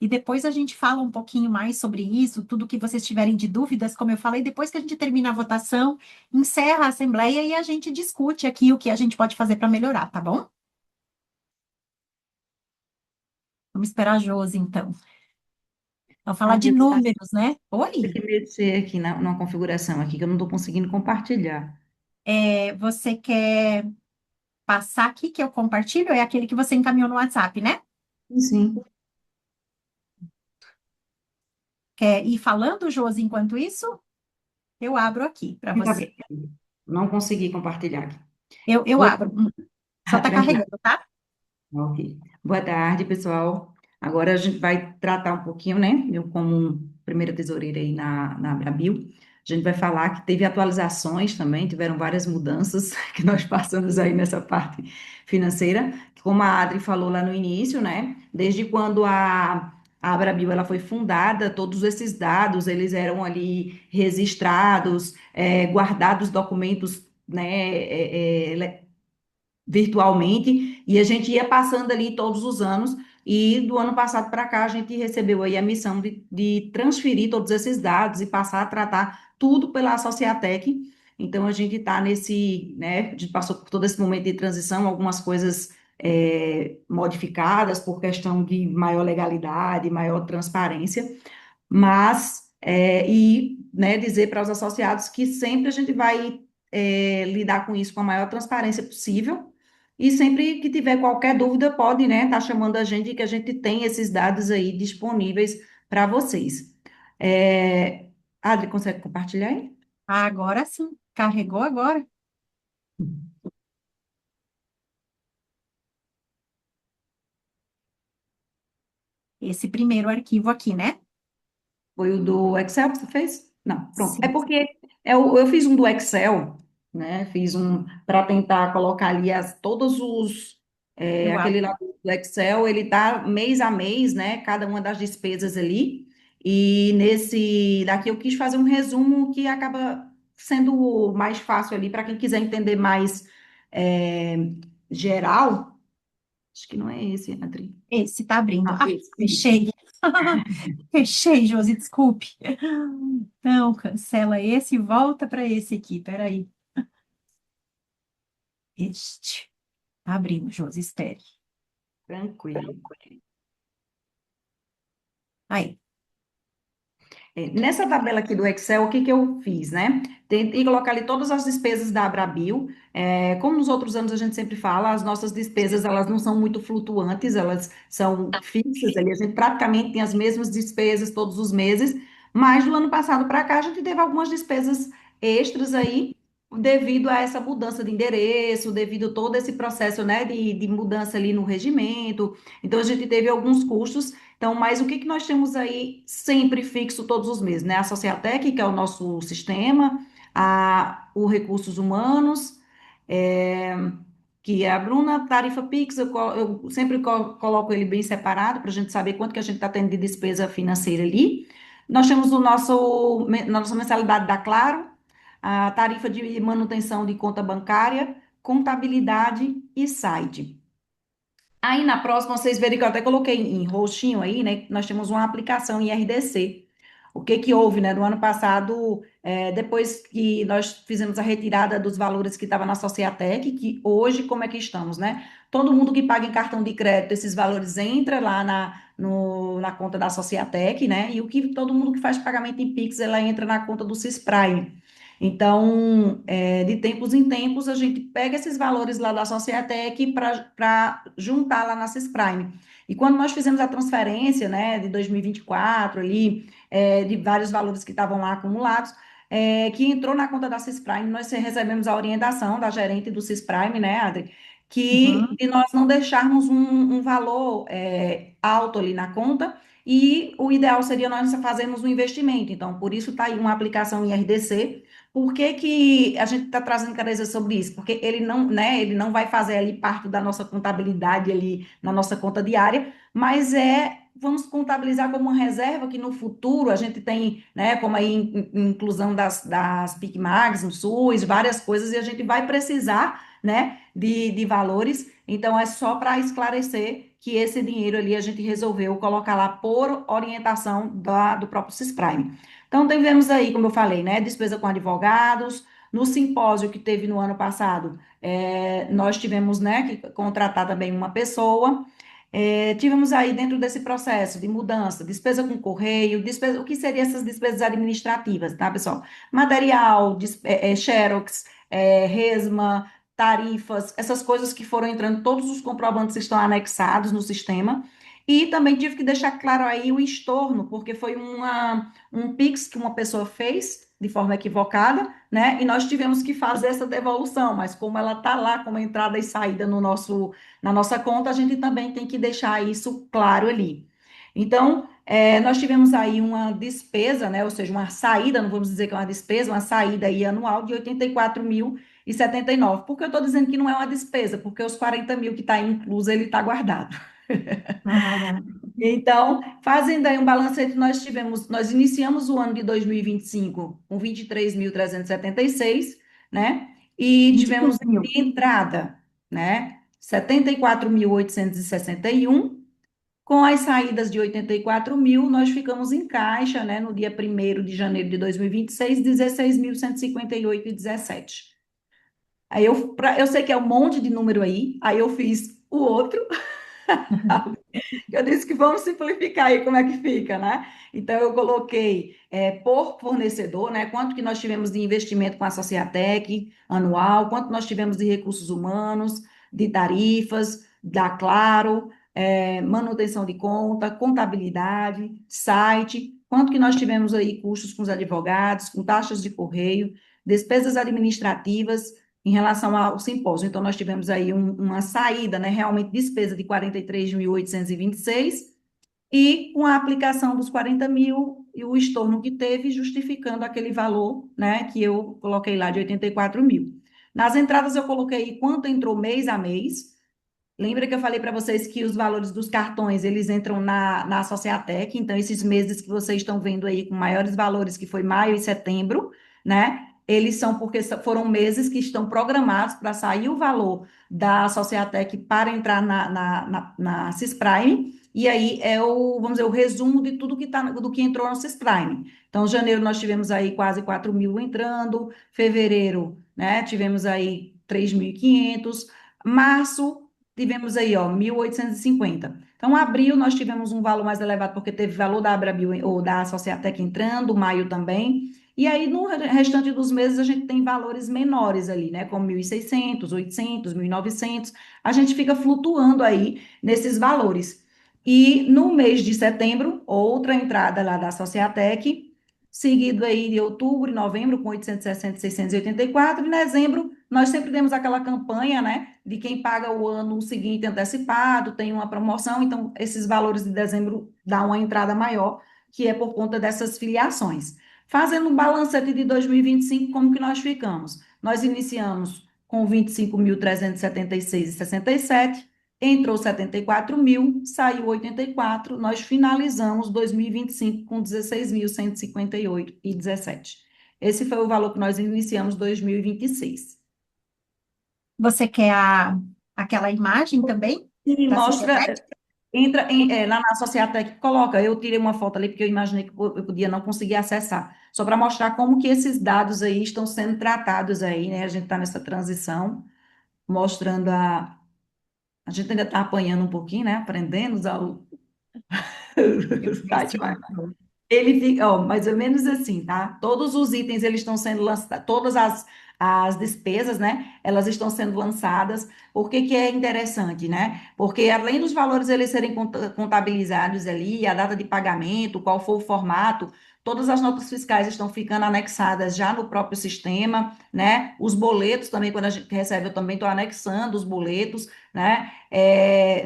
e depois a gente fala um pouquinho mais sobre isso, tudo que vocês tiverem de dúvidas, como eu falei, depois que a gente termina a votação, encerra a assembleia e a gente discute aqui o que a gente pode fazer para melhorar, tá bom? Vamos esperar a Josi, então. Vamos falar de números, né? Oi? Tem que mexer aqui na configuração aqui, que eu não estou conseguindo compartilhar. Você quer passar aqui que eu compartilho? É aquele que você encaminhou no WhatsApp, né? Sim. Quer ir falando, Josi, enquanto isso? Eu abro aqui para você. Não consegui compartilhar aqui. Eu Oi. abro. Só está Tranquilo. carregando, tá? Ok. Boa tarde, pessoal. Agora a gente vai tratar um pouquinho, né? Eu, como primeira tesoureira aí na Abrabil, a gente vai falar que teve atualizações também, tiveram várias mudanças que nós passamos aí nessa parte financeira. Como a Adri falou lá no início, né? Desde quando a Abrabil ela foi fundada, todos esses dados, eles eram ali registrados, guardados documentos, né? Virtualmente, e a gente ia passando ali todos os anos, e do ano passado para cá a gente recebeu aí a missão de transferir todos esses dados e passar a tratar tudo pela Sociatec. Então a gente está nesse, né, a gente passou por todo esse momento de transição, algumas coisas modificadas por questão de maior legalidade, maior transparência, mas, né, dizer para os associados que sempre a gente vai lidar com isso com a maior transparência possível, e sempre que tiver qualquer dúvida, pode, né, estar chamando a gente, que a gente tem esses dados aí disponíveis para vocês. É, Adri, consegue compartilhar aí? Agora sim, carregou agora. Esse primeiro arquivo aqui, né? Foi o do Excel que você fez? Não, pronto. É Sim. porque eu fiz um do Excel, né? Fiz um para tentar colocar ali todos os. Eu Aquele abro. lá do Excel, ele tá mês a mês, né? Cada uma das despesas ali. E nesse daqui eu quis fazer um resumo que acaba sendo mais fácil ali para quem quiser entender mais é, geral. Acho que não é esse, Adri. Esse tá abrindo. Ah, Ah, esse. Isso. fechei. Fechei, Josi, desculpe. Então, cancela esse e volta para esse aqui. Peraí. Este. Tá abrindo, Josi, espere. Tranquilo. Aí. Nessa tabela aqui do Excel, o que que eu fiz, né? Tentei colocar ali todas as despesas da Abrabil. Como nos outros anos a gente sempre fala, as nossas despesas, elas não são muito flutuantes, elas são fixas ali. A gente praticamente tem as mesmas despesas todos os meses, mas do ano passado para cá a gente teve algumas despesas extras aí, devido a essa mudança de endereço, devido a todo esse processo, né, de mudança ali no regimento. Então a gente teve alguns custos. Então, mas o que que nós temos aí sempre fixo todos os meses, né? A Sociatec, que é o nosso sistema, o Recursos Humanos, é, que é a Bruna, Tarifa Pix, eu sempre coloco ele bem separado para a gente saber quanto que a gente está tendo de despesa financeira ali. Nós temos nossa mensalidade da Claro, a tarifa de manutenção de conta bancária, contabilidade e site. Aí na próxima, vocês verem que eu até coloquei em roxinho aí, né? Nós temos uma aplicação em RDC. O que que houve, né? No ano passado, depois que nós fizemos a retirada dos valores que estava na Sociatec, que hoje, como é que estamos, né? Todo mundo que paga em cartão de crédito, esses valores entra lá na conta da Sociatec, né? E o que todo mundo que faz pagamento em Pix, ela entra na conta do Sisprime. Então, de tempos em tempos, a gente pega esses valores lá da Societec para juntar lá na Sisprime. E quando nós fizemos a transferência, né, de 2024 ali, de vários valores que estavam lá acumulados, que entrou na conta da Sisprime, nós recebemos a orientação da gerente do Sisprime, né, Adri, que Uhum. de nós não deixarmos um valor alto ali na conta, e o ideal seria nós fazermos um investimento. Então, por isso está aí uma aplicação em RDC. Por que que a gente está trazendo clareza sobre isso? Porque ele não, né, ele não vai fazer ali parte da nossa contabilidade ali na nossa conta diária, mas vamos contabilizar como uma reserva que no futuro a gente tem, né, como aí inclusão das PICMAGs no SUS, várias coisas, e a gente vai precisar, né, de valores. Então é só para esclarecer que esse dinheiro ali a gente resolveu colocar lá por orientação do próprio Sisprime. Então, tivemos aí, como eu falei, né, despesa com advogados. No simpósio que teve no ano passado, nós tivemos, né, que contratar também uma pessoa. Tivemos aí dentro desse processo de mudança, despesa com correio, despesa, o que seriam essas despesas administrativas, tá, pessoal? Material, Xerox, resma, tarifas, essas coisas que foram entrando, todos os comprovantes estão anexados no sistema. E também tive que deixar claro aí o estorno, porque foi um Pix que uma pessoa fez, de forma equivocada, né? E nós tivemos que fazer essa devolução, mas como ela está lá como entrada e saída na nossa conta, a gente também tem que deixar isso claro ali. Então, nós tivemos aí uma despesa, né? Ou seja, uma saída, não vamos dizer que é uma despesa, uma saída aí anual de 84.079. Por que eu estou dizendo que não é uma despesa? Porque os 40 mil que está incluso, ele está guardado. Então, fazendo aí um balancete, nós iniciamos o ano de 2025 com 23.376, né? E tivemos 23 mil. de entrada, né? 74.861. Com as saídas de 84 mil, nós ficamos em caixa, né? No dia 1º de janeiro de 2026, 16.158,17. Aí eu sei que é um monte de número aí eu fiz o outro. Eu disse que vamos simplificar aí como é que fica, né? Então, eu coloquei por fornecedor, né? Quanto que nós tivemos de investimento com a Sociatec anual, quanto nós tivemos de recursos humanos, de tarifas, da Claro, manutenção de conta, contabilidade, site, quanto que nós tivemos aí custos com os advogados, com taxas de correio, despesas administrativas, em relação ao simpósio. Então, nós tivemos aí uma saída, né, realmente despesa de 43.826 e com a aplicação dos 40 mil e o estorno que teve, justificando aquele valor, né, que eu coloquei lá de 84 mil. Nas entradas, eu coloquei quanto entrou mês a mês. Lembra que eu falei para vocês que os valores dos cartões, eles entram na Sociatec, então esses meses que vocês estão vendo aí com maiores valores, que foi maio e setembro, né? Eles são porque foram meses que estão programados para sair o valor da Sociatec para entrar na Cisprime, e aí vamos dizer, o resumo de tudo do que entrou no Cisprime. Então, janeiro nós tivemos aí quase 4 mil entrando, fevereiro, né, tivemos aí 3.500, março tivemos aí, ó, 1.850. Então, abril nós tivemos um valor mais elevado, porque teve valor da Abrabil ou da Sociatec entrando, maio também. E aí, no restante dos meses, a gente tem valores menores ali, né? Como 1.600, 800, 1.900. A gente fica flutuando aí nesses valores. E no mês de setembro, outra entrada lá da Sociatec, seguido aí de outubro e novembro, com 860, 684. Em dezembro, nós sempre temos aquela campanha, né, de quem paga o ano seguinte antecipado, tem uma promoção, então esses valores de dezembro dão uma entrada maior, que é por conta dessas filiações. Fazendo um balancete de 2025, como que nós ficamos? Nós iniciamos com 25.376,67, entrou 74 mil, saiu 84, nós finalizamos 2025 com 16.158,17. Esse foi o valor que nós iniciamos 2026. Você quer aquela imagem também E da mostra, sociedade? entra lá na Sociatec, coloca, eu tirei uma foto ali porque eu imaginei que eu podia não conseguir acessar, só para mostrar como que esses dados aí estão sendo tratados aí, né? A gente está nessa transição, mostrando a gente ainda está apanhando um pouquinho, né? Aprendendo a usar o Eu o vi site, esse vídeo. ele fica, ó, mais ou menos assim, tá? Todos os itens eles estão sendo lançados, todas as despesas, né? Elas estão sendo lançadas. Por que que é interessante, né? Porque além dos valores eles serem contabilizados ali, a data de pagamento, qual for o formato, todas as notas fiscais estão ficando anexadas já no próprio sistema, né? Os boletos também, quando a gente recebe, eu também estou anexando os boletos, né?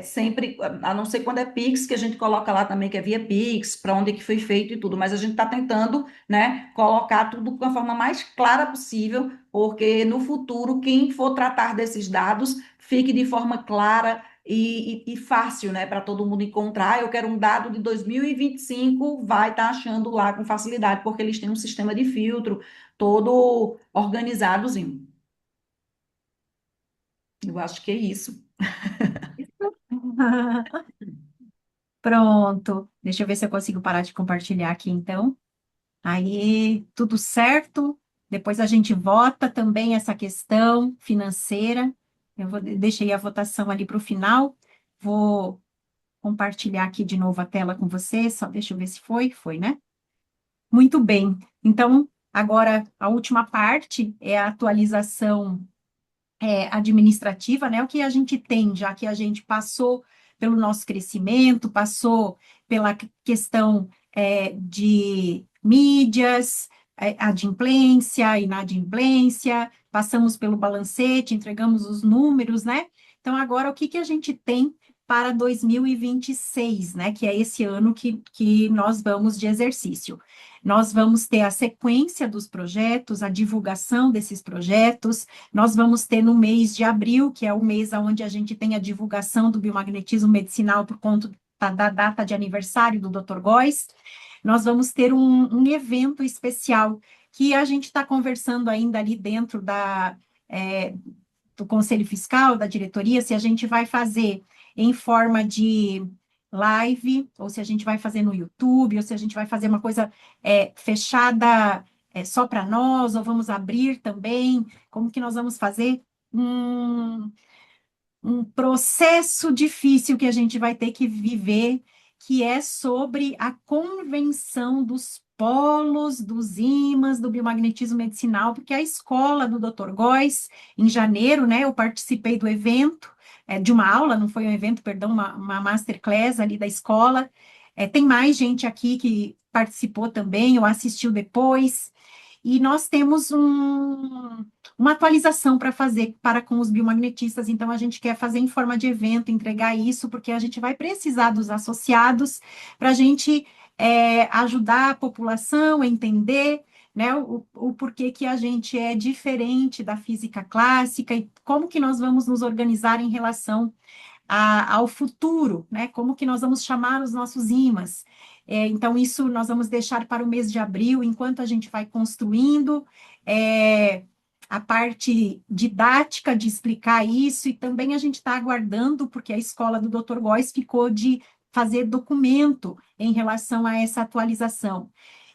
Sempre, a não ser quando é Pix, que a gente coloca lá também que é via Pix, para onde é que foi feito e tudo, mas a gente está tentando, né, colocar tudo com a forma mais clara possível, porque no futuro, quem for tratar desses dados, fique de forma clara e fácil, né, para todo mundo encontrar. Eu quero um dado de 2025, vai estar achando lá com facilidade, porque eles têm um sistema de filtro todo organizadozinho. Eu acho que é isso. Pronto. Deixa eu ver se eu consigo parar de compartilhar aqui, então. Aí, tudo certo. Depois a gente vota também essa questão financeira. Deixei a votação ali para o final. Vou compartilhar aqui de novo a tela com você. Só deixa eu ver se foi. Foi, né? Muito bem. Então, agora a última parte é a atualização administrativa, né? O que a gente tem, já que a gente passou pelo nosso crescimento, passou pela questão de mídias, adimplência, inadimplência, passamos pelo balancete, entregamos os números, né? Então, agora, o que que a gente tem para 2026, né? Que é esse ano que nós vamos de exercício. Nós vamos ter a sequência dos projetos, a divulgação desses projetos, nós vamos ter no mês de abril, que é o mês onde a gente tem a divulgação do biomagnetismo medicinal por conta da data de aniversário do Dr. Góes, nós vamos ter um evento especial que a gente está conversando ainda ali dentro do Conselho Fiscal, da diretoria, se a gente vai fazer em forma de live, ou se a gente vai fazer no YouTube, ou se a gente vai fazer uma coisa fechada só para nós, ou vamos abrir também, como que nós vamos fazer um processo difícil que a gente vai ter que viver, que é sobre a convenção dos polos, dos ímãs, do biomagnetismo medicinal, porque a escola do Dr. Góes, em janeiro, né, eu participei do evento, de uma aula, não foi um evento, perdão, uma masterclass ali da escola, tem mais gente aqui que participou também, ou assistiu depois, e nós temos uma atualização para fazer para com os biomagnetistas, então a gente quer fazer em forma de evento, entregar isso, porque a gente vai precisar dos associados para a gente ajudar a população a entender, né, o porquê que a gente é diferente da física clássica e como que nós vamos nos organizar em relação ao futuro, né? Como que nós vamos chamar os nossos ímãs. Então, isso nós vamos deixar para o mês de abril, enquanto a gente vai construindo a parte didática de explicar isso, e também a gente está aguardando, porque a escola do Dr. Góes ficou de fazer documento em relação a essa atualização.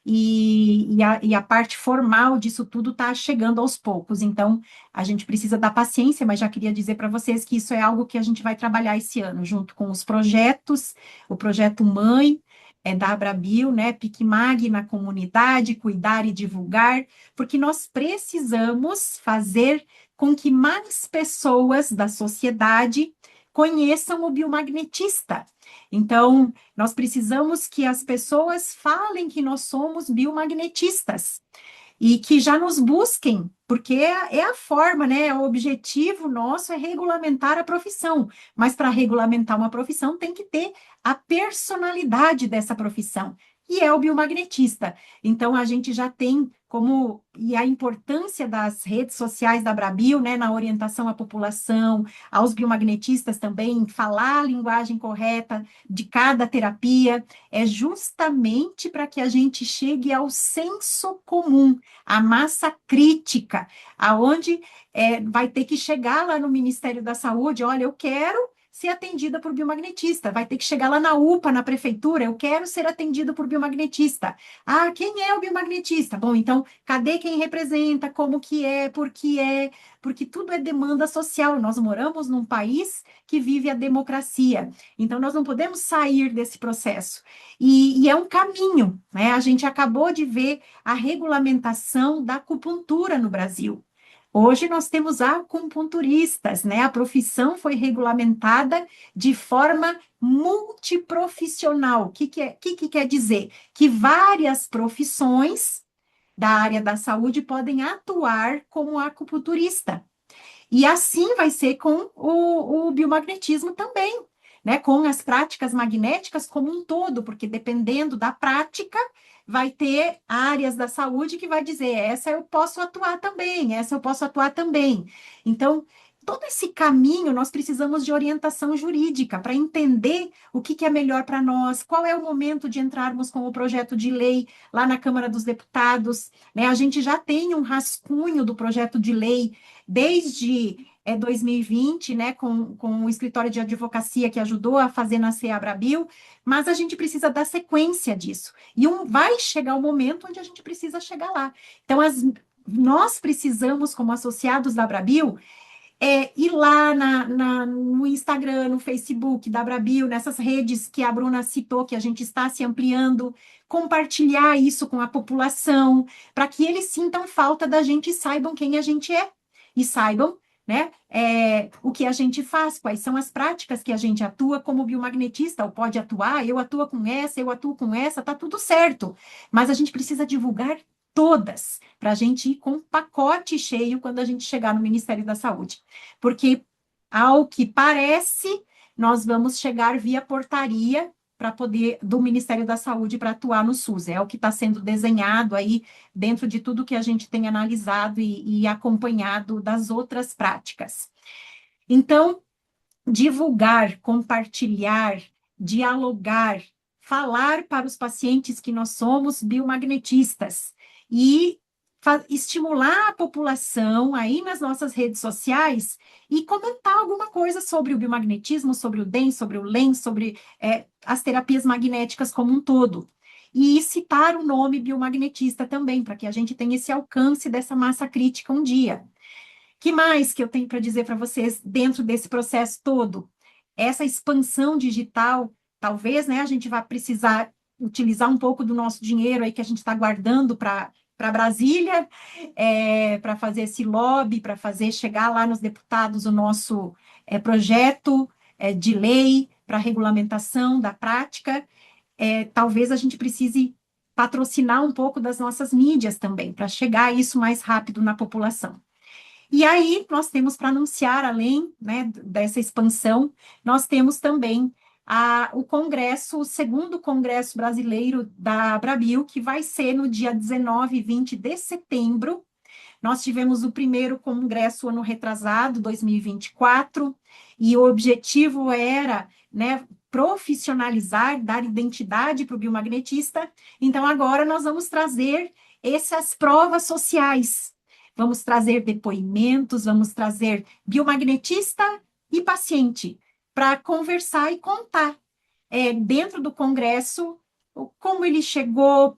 E a parte formal disso tudo está chegando aos poucos, então a gente precisa dar paciência, mas já queria dizer para vocês que isso é algo que a gente vai trabalhar esse ano, junto com os projetos, o projeto Mãe, da Abrabio, né, PicMag na comunidade, cuidar e divulgar, porque nós precisamos fazer com que mais pessoas da sociedade conheçam o biomagnetista. Então, nós precisamos que as pessoas falem que nós somos biomagnetistas e que já nos busquem, porque é a forma, né? O objetivo nosso é regulamentar a profissão, mas para regulamentar uma profissão tem que ter a personalidade dessa profissão, e é o biomagnetista. Então, a gente já tem e a importância das redes sociais da Abrabio, né, na orientação à população, aos biomagnetistas também, falar a linguagem correta de cada terapia, é justamente para que a gente chegue ao senso comum, à massa crítica, aonde vai ter que chegar lá no Ministério da Saúde, olha, eu quero ser atendida por biomagnetista, vai ter que chegar lá na UPA, na prefeitura, eu quero ser atendida por biomagnetista. Ah, quem é o biomagnetista? Bom, então, cadê quem representa, como que é, porque tudo é demanda social, nós moramos num país que vive a democracia, então nós não podemos sair desse processo, e é um caminho, né? A gente acabou de ver a regulamentação da acupuntura no Brasil. Hoje nós temos acupunturistas, né? A profissão foi regulamentada de forma multiprofissional. O que quer dizer? Que várias profissões da área da saúde podem atuar como acupunturista. E assim vai ser com o biomagnetismo também, né? Com as práticas magnéticas como um todo, porque dependendo da prática, vai ter áreas da saúde que vai dizer, essa eu posso atuar também, essa eu posso atuar também. Então, todo esse caminho, nós precisamos de orientação jurídica para entender o que é melhor para nós, qual é o momento de entrarmos com o projeto de lei lá na Câmara dos Deputados, né? A gente já tem um rascunho do projeto de lei desde 2020, né, com o escritório de advocacia que ajudou a fazer nascer a Abrabio, mas a gente precisa dar sequência disso. E vai chegar o momento onde a gente precisa chegar lá. Então, nós precisamos, como associados da Abrabio, ir lá no Instagram, no Facebook da Abrabio, nessas redes que a Bruna citou, que a gente está se ampliando, compartilhar isso com a população, para que eles sintam falta da gente e saibam quem a gente é, e saibam, né, o que a gente faz, quais são as práticas que a gente atua como biomagnetista, ou pode atuar, eu atuo com essa, tá tudo certo, mas a gente precisa divulgar todas, para a gente ir com um pacote cheio quando a gente chegar no Ministério da Saúde. Porque, ao que parece, nós vamos chegar via portaria para poder, do Ministério da Saúde, para atuar no SUS. É o que está sendo desenhado aí dentro de tudo que a gente tem analisado e acompanhado das outras práticas. Então, divulgar, compartilhar, dialogar, falar para os pacientes que nós somos biomagnetistas e estimular a população aí nas nossas redes sociais e comentar alguma coisa sobre o biomagnetismo, sobre o DEM, sobre o LEM, sobre as terapias magnéticas como um todo. E citar o nome biomagnetista também, para que a gente tenha esse alcance dessa massa crítica um dia. Que mais que eu tenho para dizer para vocês dentro desse processo todo? Essa expansão digital, talvez, né, a gente vai precisar utilizar um pouco do nosso dinheiro aí que a gente está guardando para Brasília, para fazer esse lobby, para fazer chegar lá nos deputados o nosso projeto de lei para regulamentação da prática. Talvez a gente precise patrocinar um pouco das nossas mídias também, para chegar isso mais rápido na população. E aí, nós temos para anunciar, além, né, dessa expansão, nós temos também o congresso, o segundo congresso brasileiro da Abrabil, que vai ser no dia 19 e 20 de setembro. Nós tivemos o primeiro congresso ano retrasado, 2024, e o objetivo era, né, profissionalizar, dar identidade para o biomagnetista. Então, agora nós vamos trazer essas provas sociais. Vamos trazer depoimentos, vamos trazer biomagnetista e paciente para conversar e contar dentro do congresso como ele chegou,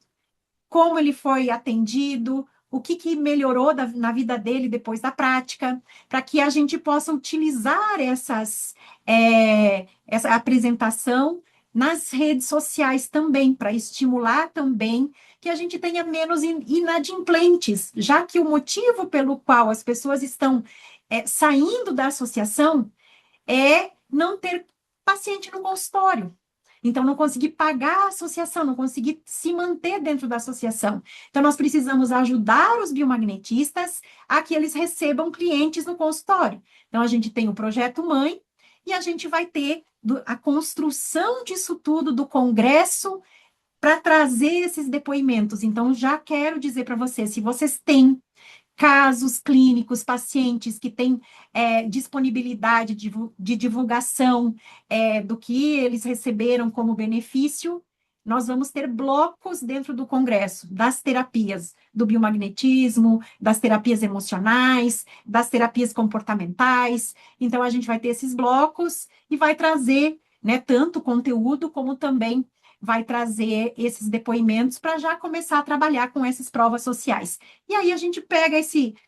como ele foi atendido, o que melhorou na vida dele depois da prática, para que a gente possa utilizar essa apresentação nas redes sociais também, para estimular também que a gente tenha menos inadimplentes, já que o motivo pelo qual as pessoas estão saindo da associação é não ter paciente no consultório. Então, não conseguir pagar a associação, não conseguir se manter dentro da associação. Então, nós precisamos ajudar os biomagnetistas a que eles recebam clientes no consultório. Então, a gente tem o Projeto Mãe e a gente vai ter a construção disso tudo do congresso para trazer esses depoimentos. Então, já quero dizer para vocês, se vocês têm casos clínicos, pacientes que têm disponibilidade de divulgação do que eles receberam como benefício, nós vamos ter blocos dentro do congresso, das terapias do biomagnetismo, das terapias emocionais, das terapias comportamentais. Então, a gente vai ter esses blocos e vai trazer, né, tanto conteúdo como também vai trazer esses depoimentos para já começar a trabalhar com essas provas sociais. E aí a gente pega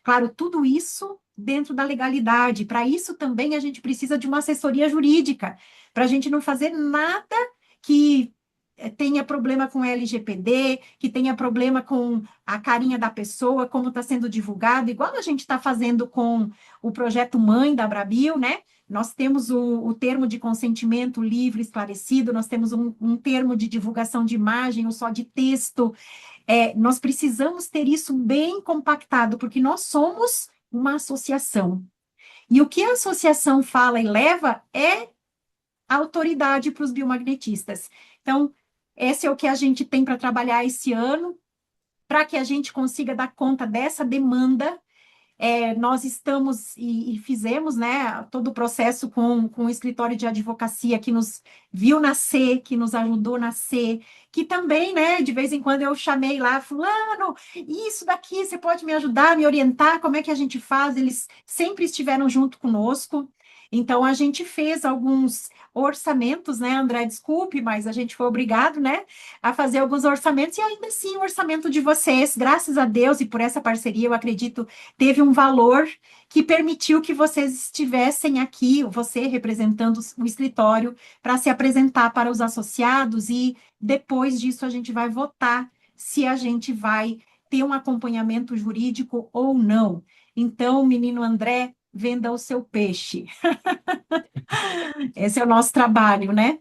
claro, tudo isso dentro da legalidade. Para isso também a gente precisa de uma assessoria jurídica, para a gente não fazer nada que tenha problema com LGPD, que tenha problema com a carinha da pessoa, como está sendo divulgado, igual a gente está fazendo com o projeto Mãe da Abrabil, né? Nós temos o termo de consentimento livre, esclarecido, nós temos um termo de divulgação de imagem ou só de texto. Nós precisamos ter isso bem compactado, porque nós somos uma associação. E o que a associação fala e leva é autoridade para os biomagnetistas. Então, esse é o que a gente tem para trabalhar esse ano, para que a gente consiga dar conta dessa demanda. Nós estamos e fizemos, né, todo o processo com o escritório de advocacia que nos viu nascer, que nos ajudou a nascer, que também, né, de vez em quando eu chamei lá, fulano, isso daqui, você pode me ajudar, me orientar, como é que a gente faz? Eles sempre estiveram junto conosco. Então, a gente fez alguns orçamentos, né, André, desculpe, mas a gente foi obrigado, né, a fazer alguns orçamentos, e ainda assim o orçamento de vocês, graças a Deus e por essa parceria, eu acredito, teve um valor que permitiu que vocês estivessem aqui, você representando o escritório, para se apresentar para os associados, e depois disso a gente vai votar se a gente vai ter um acompanhamento jurídico ou não. Então, menino André, venda o seu peixe. Esse é o nosso trabalho, né?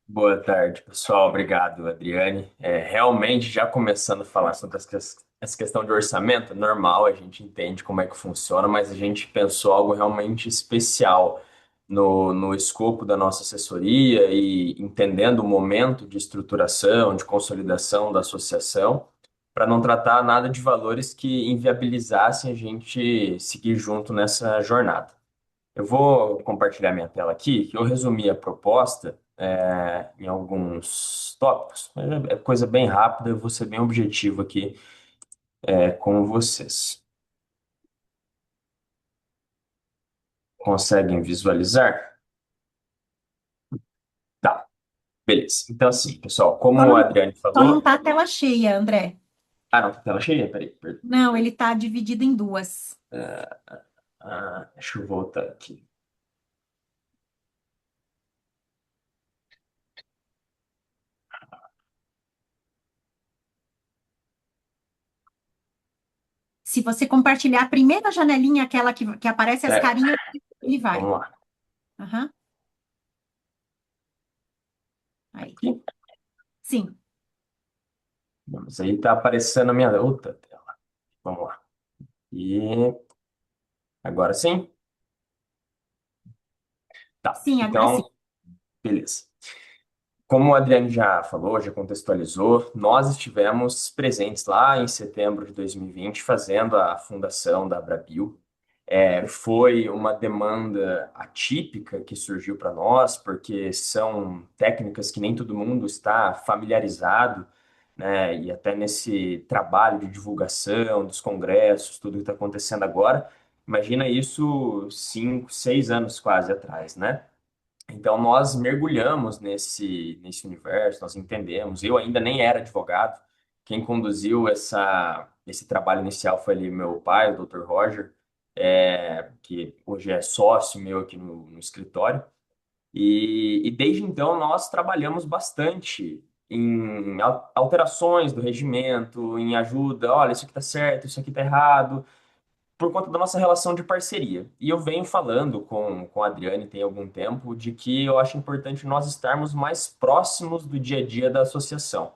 Boa tarde, pessoal. Obrigado, Adriane. Realmente, já começando a falar sobre essa questão de orçamento, é normal, a gente entende como é que funciona, mas a gente pensou algo realmente especial no escopo da nossa assessoria e entendendo o momento de estruturação, de consolidação da associação, para não tratar nada de valores que inviabilizassem a gente seguir junto nessa jornada. Eu vou compartilhar minha tela aqui, que eu resumi a proposta em alguns tópicos, mas é coisa bem rápida, eu vou ser bem objetivo aqui com vocês. Conseguem visualizar? Tá, beleza. Então, assim, pessoal, Só como a não, Adriane só não falou. tá a tela cheia, André. Ah, não, tá tela cheia? Peraí, peraí. Não, ele tá dividido em duas. Deixa eu voltar aqui. Se você compartilhar a primeira janelinha, aquela que aparece as Certo, carinhas, ele vai. vamos lá. Aham, aí. Aqui. Sim. Mas aí tá aparecendo a minha outra tela. Vamos lá. E agora sim? Tá. Sim, agora sim. Então, beleza. Como o Adriano já falou, já contextualizou, nós estivemos presentes lá em setembro de 2020 fazendo a fundação da Abrabil. Foi uma demanda atípica que surgiu para nós, porque são técnicas que nem todo mundo está familiarizado, né? E até nesse trabalho de divulgação dos congressos, tudo que está acontecendo agora, imagina isso 5, 6 anos quase atrás, né? Então, nós mergulhamos nesse universo, nós entendemos. Eu ainda nem era advogado. Quem conduziu esse trabalho inicial foi ali meu pai, o Dr. Roger, que hoje é sócio meu aqui no escritório. E desde então, nós trabalhamos bastante em alterações do regimento, em ajuda. Olha, isso aqui está certo, isso aqui está errado por conta da nossa relação de parceria. E eu venho falando com a Adriane tem algum tempo de que eu acho importante nós estarmos mais próximos do dia a dia da associação.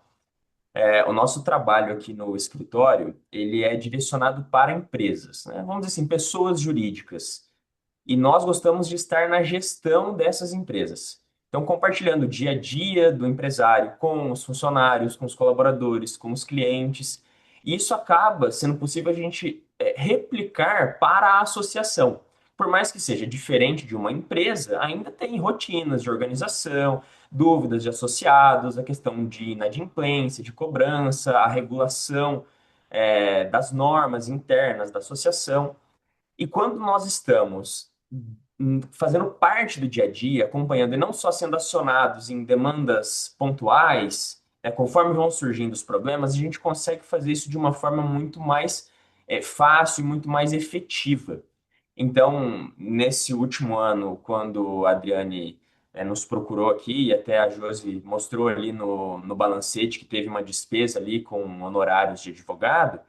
O nosso trabalho aqui no escritório, ele é direcionado para empresas, né? Vamos dizer assim, pessoas jurídicas. E nós gostamos de estar na gestão dessas empresas. Então, compartilhando o dia a dia do empresário com os funcionários, com os colaboradores, com os clientes. E isso acaba sendo possível a gente replicar para a associação. Por mais que seja diferente de uma empresa, ainda tem rotinas de organização, dúvidas de associados, a questão de inadimplência, de cobrança, a regulação das normas internas da associação. E quando nós estamos fazendo parte do dia a dia, acompanhando e não só sendo acionados em demandas pontuais, conforme vão surgindo os problemas, a gente consegue fazer isso de uma forma muito mais fácil e muito mais efetiva. Então, nesse último ano, quando a Adriane nos procurou aqui, e até a Josi mostrou ali no balancete que teve uma despesa ali com honorários de advogado,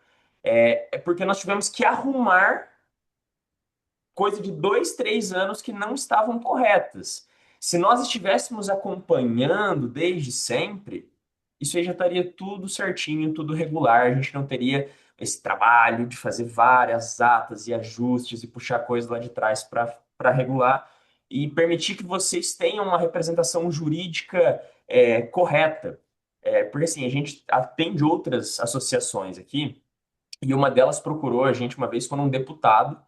é porque nós tivemos que arrumar coisa de 2, 3 anos que não estavam corretas. Se nós estivéssemos acompanhando desde sempre, isso aí já estaria tudo certinho, tudo regular. A gente não teria esse trabalho de fazer várias atas e ajustes e puxar coisas lá de trás para regular e permitir que vocês tenham uma representação jurídica correta. Porque assim, a gente atende outras associações aqui e uma delas procurou a gente uma vez quando um deputado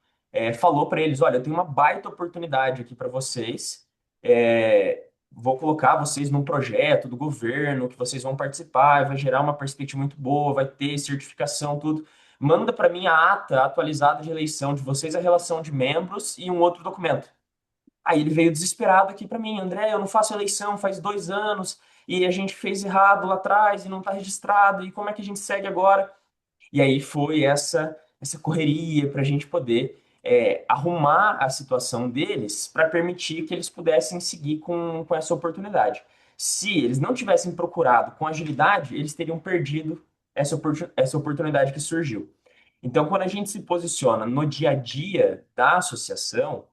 falou para eles: Olha, eu tenho uma baita oportunidade aqui para vocês. Vou colocar vocês num projeto do governo que vocês vão participar, vai gerar uma perspectiva muito boa, vai ter certificação, tudo. Manda para mim a ata atualizada de eleição de vocês, a relação de membros e um outro documento. Aí ele veio desesperado aqui para mim: André, eu não faço eleição faz 2 anos e a gente fez errado lá atrás e não está registrado, e como é que a gente segue agora? E aí foi essa correria para a gente poder arrumar a situação deles para permitir que eles pudessem seguir com essa oportunidade. Se eles não tivessem procurado com agilidade, eles teriam perdido essa oportunidade que surgiu. Então, quando a gente se posiciona no dia a dia da associação,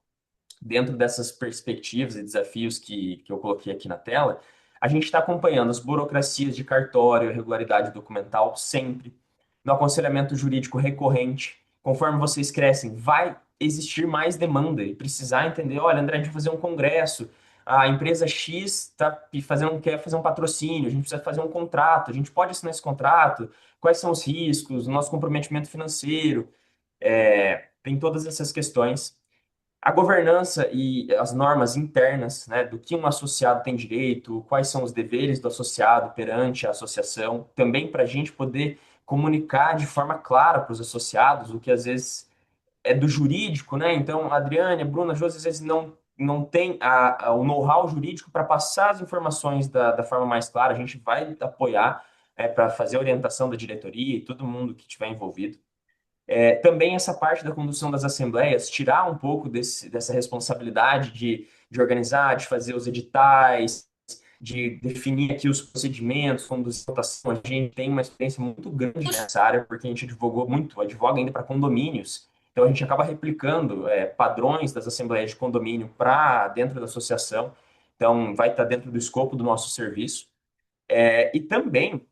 dentro dessas perspectivas e desafios que eu coloquei aqui na tela, A gente está acompanhando as burocracias de cartório, irregularidade documental sempre, no aconselhamento jurídico recorrente. Conforme vocês crescem, vai existir mais demanda e precisar entender, olha, André, a gente vai fazer um congresso, a empresa X quer fazer um patrocínio, a gente precisa fazer um contrato, a gente pode assinar esse contrato, quais são os riscos, o nosso comprometimento financeiro, tem todas essas questões. A governança e as normas internas, né, do que um associado tem direito, quais são os deveres do associado perante a associação, também para a gente poder comunicar de forma clara para os associados, o que às vezes é do jurídico, né? Então, a Adriane, a Bruna, a Josi, às vezes não tem o know-how jurídico para passar as informações da forma mais clara. A gente vai apoiar para fazer a orientação da diretoria e todo mundo que estiver envolvido. Também essa parte da condução das assembleias, tirar um pouco dessa responsabilidade de organizar, de fazer os editais, de definir aqui os procedimentos, conduzir votação. A gente tem uma experiência muito grande nessa área, porque a gente advoga ainda para condomínios. Então a gente acaba replicando padrões das assembleias de condomínio para dentro da associação. Então vai estar dentro do escopo do nosso serviço. E também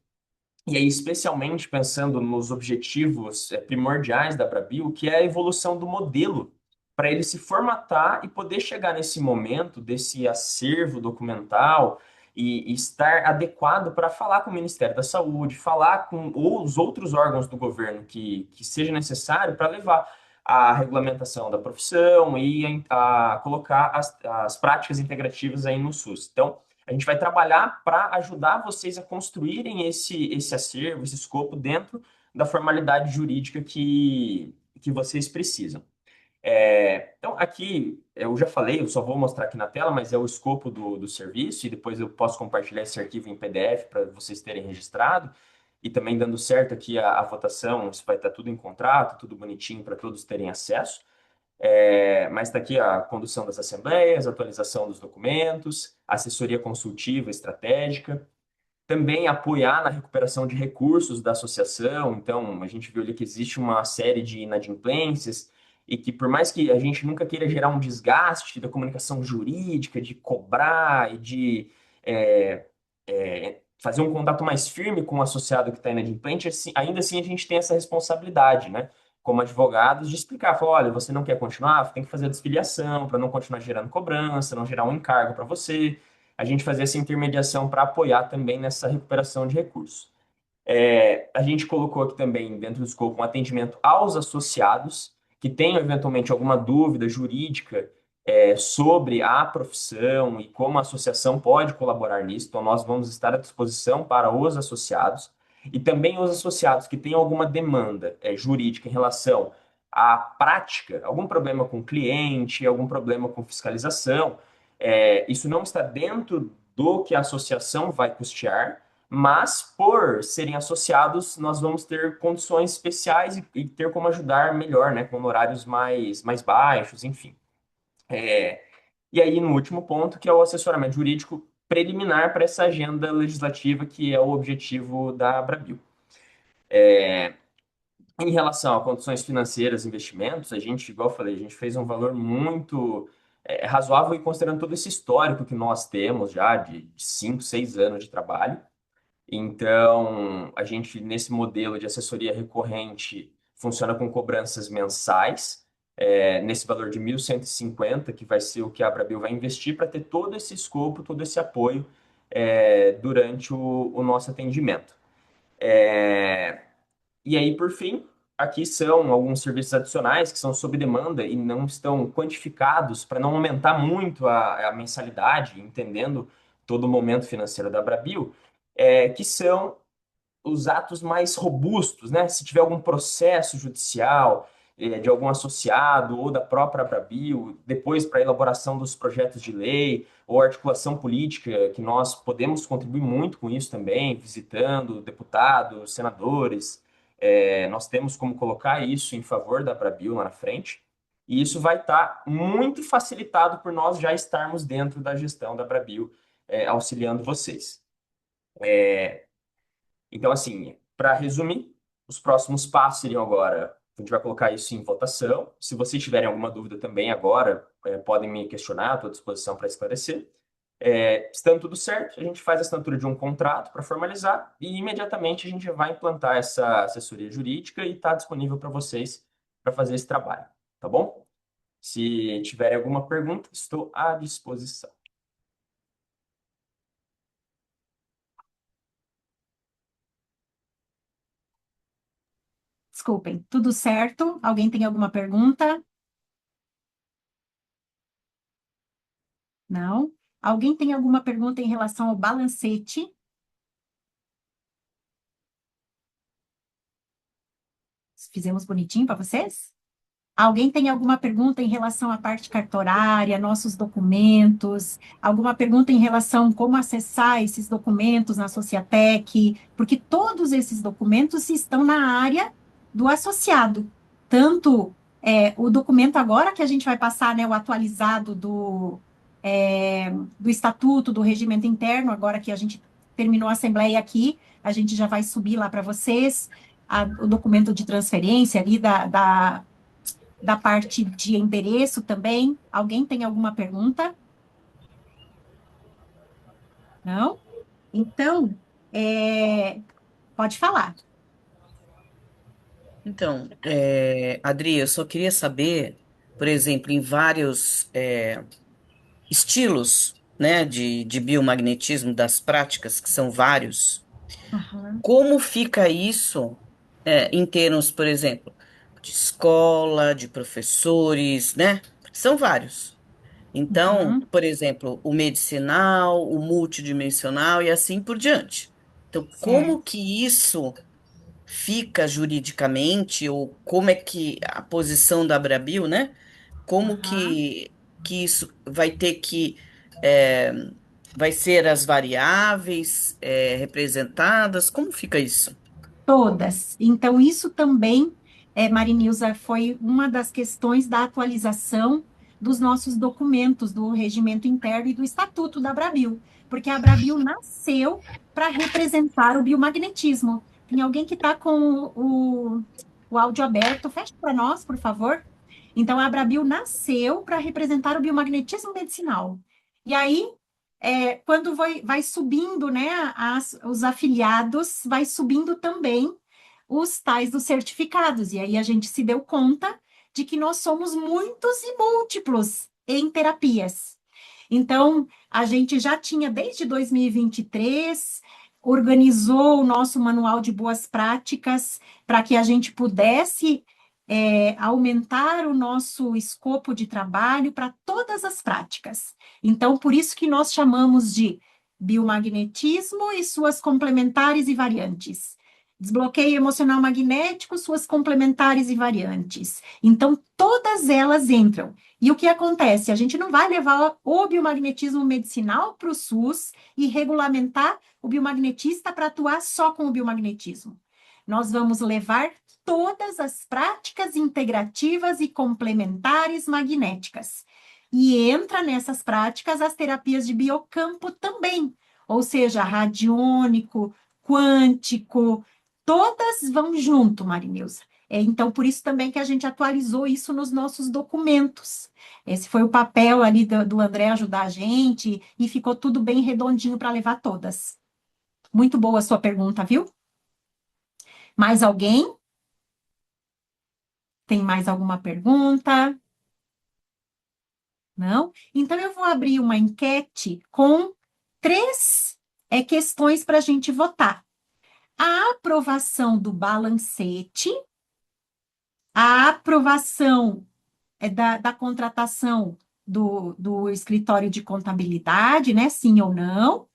e aí, especialmente pensando nos objetivos primordiais da Brabil, que é a evolução do modelo, para ele se formatar e poder chegar nesse momento desse acervo documental e estar adequado para falar com o Ministério da Saúde, falar com os outros órgãos do governo que seja necessário para levar a regulamentação da profissão e a colocar as práticas integrativas aí no SUS. Então, a gente vai trabalhar para ajudar vocês a construírem esse acervo, esse escopo dentro da formalidade jurídica que vocês precisam. Então, aqui, eu já falei, eu só vou mostrar aqui na tela, mas é o escopo do serviço, e depois eu posso compartilhar esse arquivo em PDF para vocês terem registrado, e também dando certo aqui a votação, isso vai estar tudo em contrato, tudo bonitinho para todos terem acesso. Mas está aqui a condução das assembleias, atualização dos documentos, assessoria consultiva estratégica, também apoiar na recuperação de recursos da associação. Então, a gente viu ali que existe uma série de inadimplências e que, por mais que a gente nunca queira gerar um desgaste da comunicação jurídica, de cobrar e de fazer um contato mais firme com o associado que está inadimplente, ainda assim a gente tem essa responsabilidade, né? Como advogados, de explicar, falar, olha, você não quer continuar, tem que fazer a desfiliação para não continuar gerando cobrança, não gerar um encargo para você. A gente fazer essa intermediação para apoiar também nessa recuperação de recursos. A gente colocou aqui também, dentro do escopo, um atendimento aos associados que tenham eventualmente alguma dúvida jurídica sobre a profissão e como a associação pode colaborar nisso. Então, nós vamos estar à disposição para os associados e também os associados que tenham alguma demanda jurídica em relação à prática, algum problema com o cliente, algum problema com fiscalização. Isso não está dentro do que a associação vai custear, mas por serem associados, nós vamos ter condições especiais e ter como ajudar melhor, né, com honorários mais baixos, enfim. E aí, no último ponto, que é o assessoramento jurídico preliminar para essa agenda legislativa, que é o objetivo da Brabil. Em relação a condições financeiras, investimentos, a gente, igual eu falei, a gente fez um valor muito razoável e considerando todo esse histórico que nós temos já de 5, 6 anos de trabalho. Então, a gente, nesse modelo de assessoria recorrente, funciona com cobranças mensais, nesse valor de 1.150, que vai ser o que a Abrabil vai investir para ter todo esse escopo, todo esse apoio durante o nosso atendimento. E aí, por fim, aqui são alguns serviços adicionais que são sob demanda e não estão quantificados para não aumentar muito a mensalidade, entendendo todo o momento financeiro da Abrabil, que são os atos mais robustos, né? Se tiver algum processo judicial de algum associado ou da própria Abrabil, depois para a elaboração dos projetos de lei ou articulação política, que nós podemos contribuir muito com isso também, visitando deputados, senadores, nós temos como colocar isso em favor da Abrabil lá na frente, e isso vai estar muito facilitado por nós já estarmos dentro da gestão da Abrabil, auxiliando vocês. Então, assim, para resumir, os próximos passos seriam agora, a gente vai colocar isso em votação. Se vocês tiverem alguma dúvida também agora, podem me questionar, estou à disposição para esclarecer. Estando tudo certo, a gente faz a assinatura de um contrato para formalizar e imediatamente a gente vai implantar essa assessoria jurídica e está disponível para vocês para fazer esse trabalho, tá bom? Se tiverem alguma pergunta, estou à disposição. Desculpem, tudo certo? Alguém tem alguma pergunta? Não? Alguém tem alguma pergunta em relação ao balancete? Fizemos bonitinho para vocês? Alguém tem alguma pergunta em relação à parte cartorária, nossos documentos? Alguma pergunta em relação a como acessar esses documentos na Sociatec? Porque todos esses documentos estão na área do associado. Tanto o documento agora que a gente vai passar, né, o atualizado do Estatuto, do Regimento Interno, agora que a gente terminou a Assembleia aqui, a gente já vai subir lá para vocês, o documento de transferência ali da parte de endereço também. Alguém tem alguma pergunta? Não? Então, pode falar. Então, Adri, eu só queria saber, por exemplo, em vários estilos, né, de biomagnetismo das práticas, que são vários, Aham, como fica isso, em termos, por exemplo, de escola, de professores, né? São vários. Então, uhum, por exemplo, o medicinal, o multidimensional e assim por diante. Então, como certo. que isso fica juridicamente, ou como é que a posição da Abrabil, né? Como Aham. que isso vai ter que, é, vai ser as variáveis, representadas? Como fica isso? Todas. Então, isso também, Marinilza, foi uma das questões da atualização dos nossos documentos, do regimento interno e do estatuto da Abrabil, porque a Abrabil nasceu para representar o biomagnetismo. Tem alguém que está com o áudio aberto? Fecha para nós, por favor. Então, a Abrabil nasceu para representar o biomagnetismo medicinal. E aí, quando vai subindo, né, os afiliados, vai subindo também os tais dos certificados. E aí a gente se deu conta de que nós somos muitos e múltiplos em terapias. Então, a gente já tinha, desde 2023, organizou o nosso manual de boas práticas para que a gente pudesse aumentar o nosso escopo de trabalho para todas as práticas. Então, por isso que nós chamamos de biomagnetismo e suas complementares e variantes. Desbloqueio emocional magnético, suas complementares e variantes. Então, todas elas entram. E o que acontece? A gente não vai levar o biomagnetismo medicinal para o SUS e regulamentar o biomagnetista para atuar só com o biomagnetismo. Nós vamos levar todas as práticas integrativas e complementares magnéticas. E entra nessas práticas as terapias de biocampo também, ou seja, radiônico, quântico, todas vão junto, Marinilza. Então, por isso também que a gente atualizou isso nos nossos documentos. Esse foi o papel ali do André ajudar a gente e ficou tudo bem redondinho para levar todas. Muito boa a sua pergunta, viu? Mais alguém? Tem mais alguma pergunta? Não? Então, eu vou abrir uma enquete com três questões para a gente votar. A aprovação do balancete, a aprovação da contratação do escritório de contabilidade, né? Sim ou não?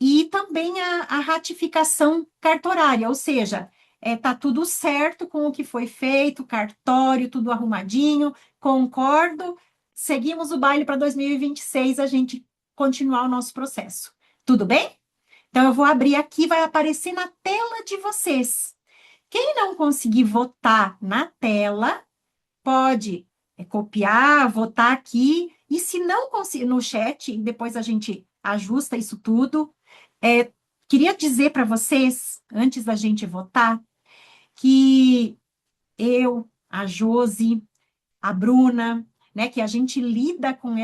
E também a ratificação cartorária, ou seja, tá tudo certo com o que foi feito, cartório, tudo arrumadinho, concordo, seguimos o baile para 2026, a gente continuar o nosso processo. Tudo bem? Então, eu vou abrir aqui, vai aparecer na tela de vocês. Quem não conseguir votar na tela, pode copiar, votar aqui, e se não conseguir no chat, e depois a gente ajusta isso tudo. É, queria dizer para vocês, antes da gente votar, que eu, a Josi, a Bruna, né, que a gente lida com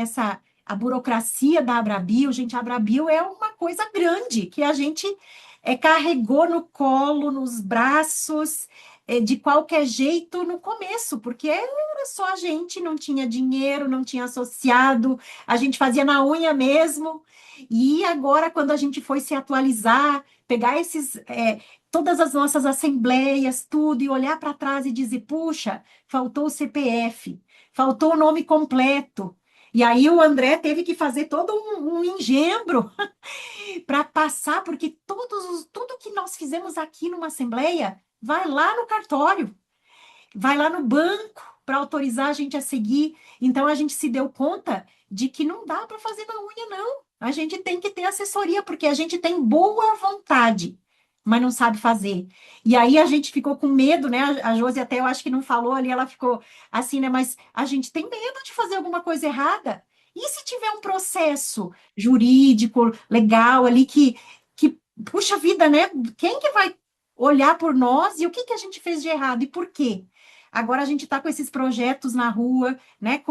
a burocracia da Abrabio, gente, a Abrabio é uma coisa grande que a gente carregou no colo, nos braços, de qualquer jeito no começo, porque era só a gente, não tinha dinheiro, não tinha associado, a gente fazia na unha mesmo. E agora, quando a gente foi se atualizar, pegar todas as nossas assembleias, tudo, e olhar para trás e dizer, puxa, faltou o CPF, faltou o nome completo. E aí o André teve que fazer todo um engendro para passar, porque tudo que nós fizemos aqui numa assembleia vai lá no cartório, vai lá no banco para autorizar a gente a seguir. Então a gente se deu conta de que não dá para fazer na unha, não. A gente tem que ter assessoria, porque a gente tem boa vontade, mas não sabe fazer. E aí a gente ficou com medo, né? A Josi até eu acho que não falou ali, ela ficou assim, né? Mas a gente tem medo de fazer alguma coisa errada. E se tiver um processo jurídico, legal ali que puxa vida, né? Quem que vai olhar por nós e o que que a gente fez de errado e por quê? Agora a gente está com esses projetos na rua, né?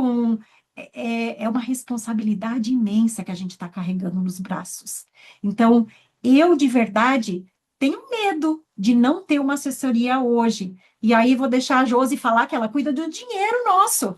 É uma responsabilidade imensa que a gente está carregando nos braços. Então, eu de verdade tenho medo de não ter uma assessoria hoje. E aí vou deixar a Josi falar que ela cuida do dinheiro nosso.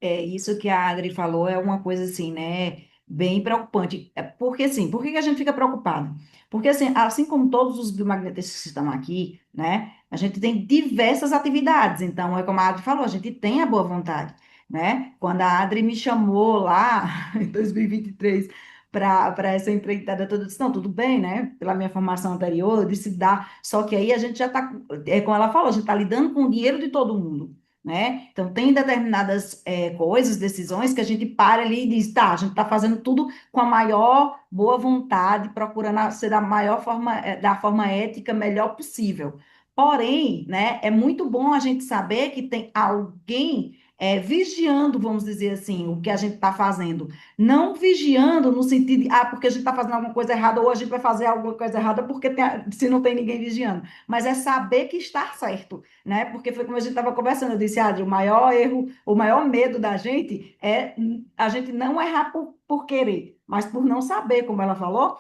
Isso que a Adri falou é uma coisa assim, né, bem preocupante. Porque assim, por que que a gente fica preocupado? Porque assim como todos os biomagnetistas que estão aqui, né, a gente tem diversas atividades. Então, é como a Adri falou, a gente tem a boa vontade, né? Quando a Adri me chamou lá em 2023 para essa empreitada toda, eu disse, não, tudo bem, né? Pela minha formação anterior, eu disse, dá. Só que aí a gente já está, como ela falou, a gente está lidando com o dinheiro de todo mundo, né? Então, tem determinadas coisas, decisões que a gente para ali e diz, tá, a gente está fazendo tudo com a maior boa vontade, procurando ser da maior forma, da forma ética melhor possível. Porém, né, é muito bom a gente saber que tem alguém vigiando, vamos dizer assim, o que a gente está fazendo. Não vigiando no sentido de, porque a gente está fazendo alguma coisa errada ou a gente vai fazer alguma coisa errada porque se não tem ninguém vigiando. Mas é saber que está certo, né? Porque foi como a gente estava conversando, eu disse, Adri, o maior erro, o maior medo da gente é a gente não errar por querer, mas por não saber, como ela falou,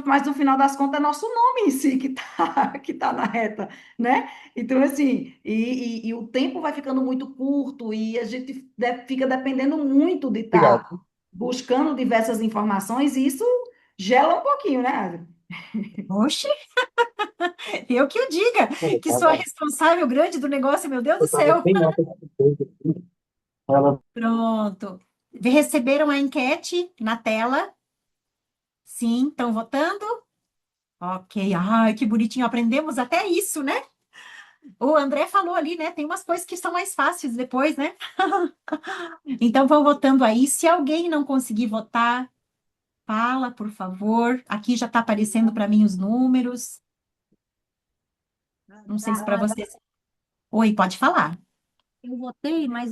mas no final das contas é nosso nome em si que tá na reta, né? Então, assim, e o tempo vai ficando muito curto e a gente fica dependendo muito de estar Obrigado. buscando diversas informações e isso gela um pouquinho, né, Adri? Oxe, eu que o diga, Pô, que tá sou a bom. responsável grande do negócio, meu Deus do Eu tava céu. sem nota de coisa aqui. Ela Pronto. Receberam a enquete na tela? Sim, estão votando? Ok. Ai, que bonitinho. Aprendemos até isso, né? O André falou ali, né? Tem umas coisas que são mais fáceis depois, né? Então vão votando aí. Se alguém não conseguir votar, fala, por favor. Aqui já está aparecendo para mim os números. Não sei se para vocês. Oi, pode falar. Eu votei, mas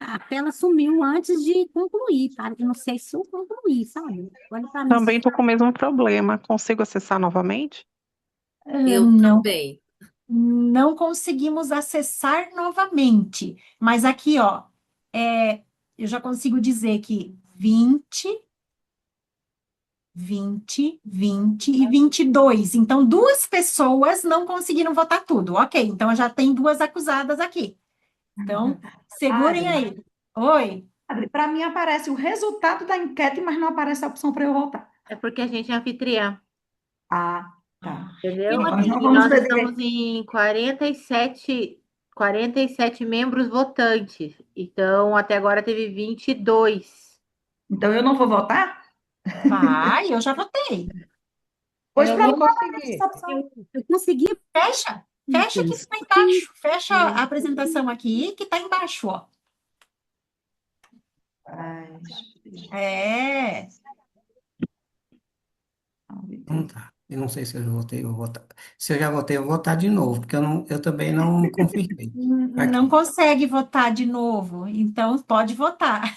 a tela sumiu antes de concluir, tá? Eu não sei se eu concluí, sabe? Olha para mim. Também estou com o mesmo problema. Consigo acessar novamente? Eu Não, também. não conseguimos acessar novamente. Mas aqui, ó, eu já consigo dizer que 20 e 22. Então, duas pessoas não conseguiram votar tudo. Ok, então já tem duas acusadas aqui. Então, segurem Adri, aí. Oi. para mim aparece o resultado da enquete, mas não aparece a opção para eu votar. É porque a gente é anfitriã, Ah, tá. entendeu? Nós não E vamos nós perder. estamos em 47 membros votantes. Então, até agora teve 22. Então eu não vou votar? Vai, eu já votei. Pois Eu não pronto, essa consegui. opção. Eu consegui. Fecha que está embaixo. Fecha a apresentação aqui, que está embaixo, ó. Ai, É. não tá. Eu não sei se eu já votei, eu vou votar. Se eu já votei, eu vou votar de novo, porque eu também não confirmei. Não Aqui. consegue votar de novo, então pode votar.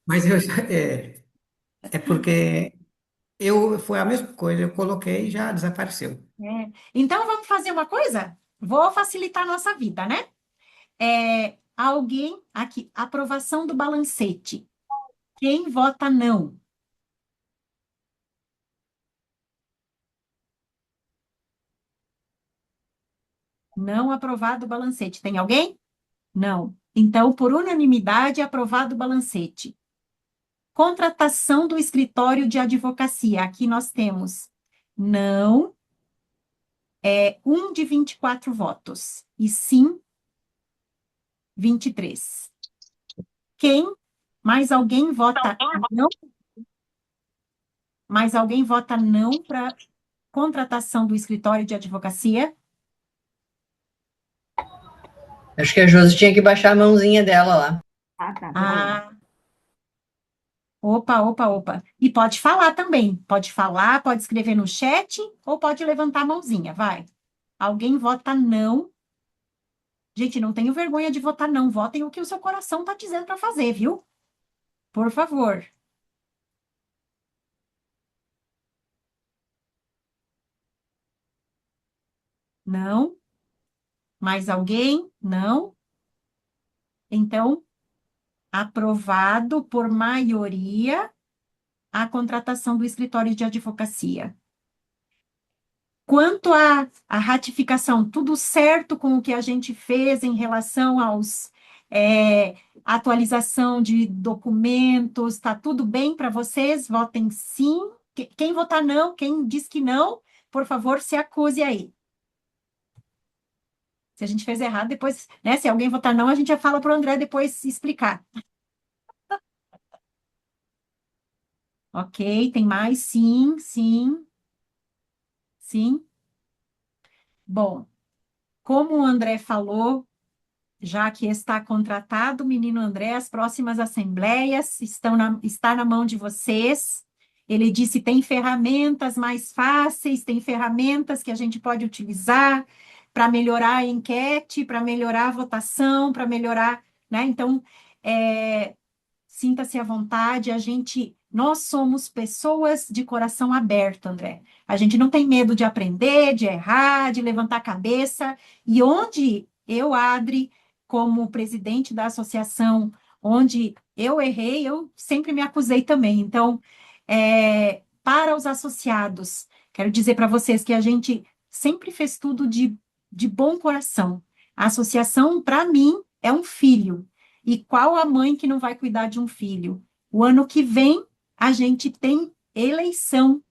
Mas é porque foi a mesma coisa, eu coloquei e já desapareceu. Então vamos fazer uma coisa? Vou facilitar a nossa vida, né? Alguém aqui, aprovação do balancete. Quem vota não? Não aprovado o balancete. Tem alguém? Não. Então, por unanimidade, aprovado o balancete. Contratação do escritório de advocacia. Aqui nós temos não, 1 de 24 votos, e sim, 23. Quem? Mais alguém vota não? Mais alguém vota não para contratação do escritório de advocacia? Acho que a Josi tinha que baixar a mãozinha dela lá. Ah, tá. Ah, opa. E pode falar também. Pode falar, pode escrever no chat ou pode levantar a mãozinha, vai. Alguém vota não. Gente, não tenho vergonha de votar não. Votem o que o seu coração está dizendo para fazer, viu? Por favor. Não? Mais alguém? Não? Então, aprovado por maioria a contratação do escritório de advocacia. Quanto à ratificação, tudo certo com o que a gente fez em relação aos atualização de documentos, está tudo bem para vocês? Votem sim. Quem votar não, quem diz que não, por favor, se acuse aí. Se a gente fez errado, depois, né? Se alguém votar não, a gente já fala para o André depois explicar. Ok, tem mais? Sim. Bom, como o André falou, já que está contratado, menino André, as próximas assembleias está na mão de vocês. Ele disse, tem ferramentas mais fáceis, tem ferramentas que a gente pode utilizar para melhorar a enquete, para melhorar a votação, para melhorar, né? Então, sinta-se à vontade, nós somos pessoas de coração aberto, André. A gente não tem medo de aprender, de errar, de levantar a cabeça, e onde eu, Adri, como presidente da associação, onde eu errei, eu sempre me acusei também. Então, para os associados, quero dizer para vocês que a gente sempre fez tudo de bom coração. A associação, para mim, é um filho. E qual a mãe que não vai cuidar de um filho? O ano que vem, a gente tem eleição.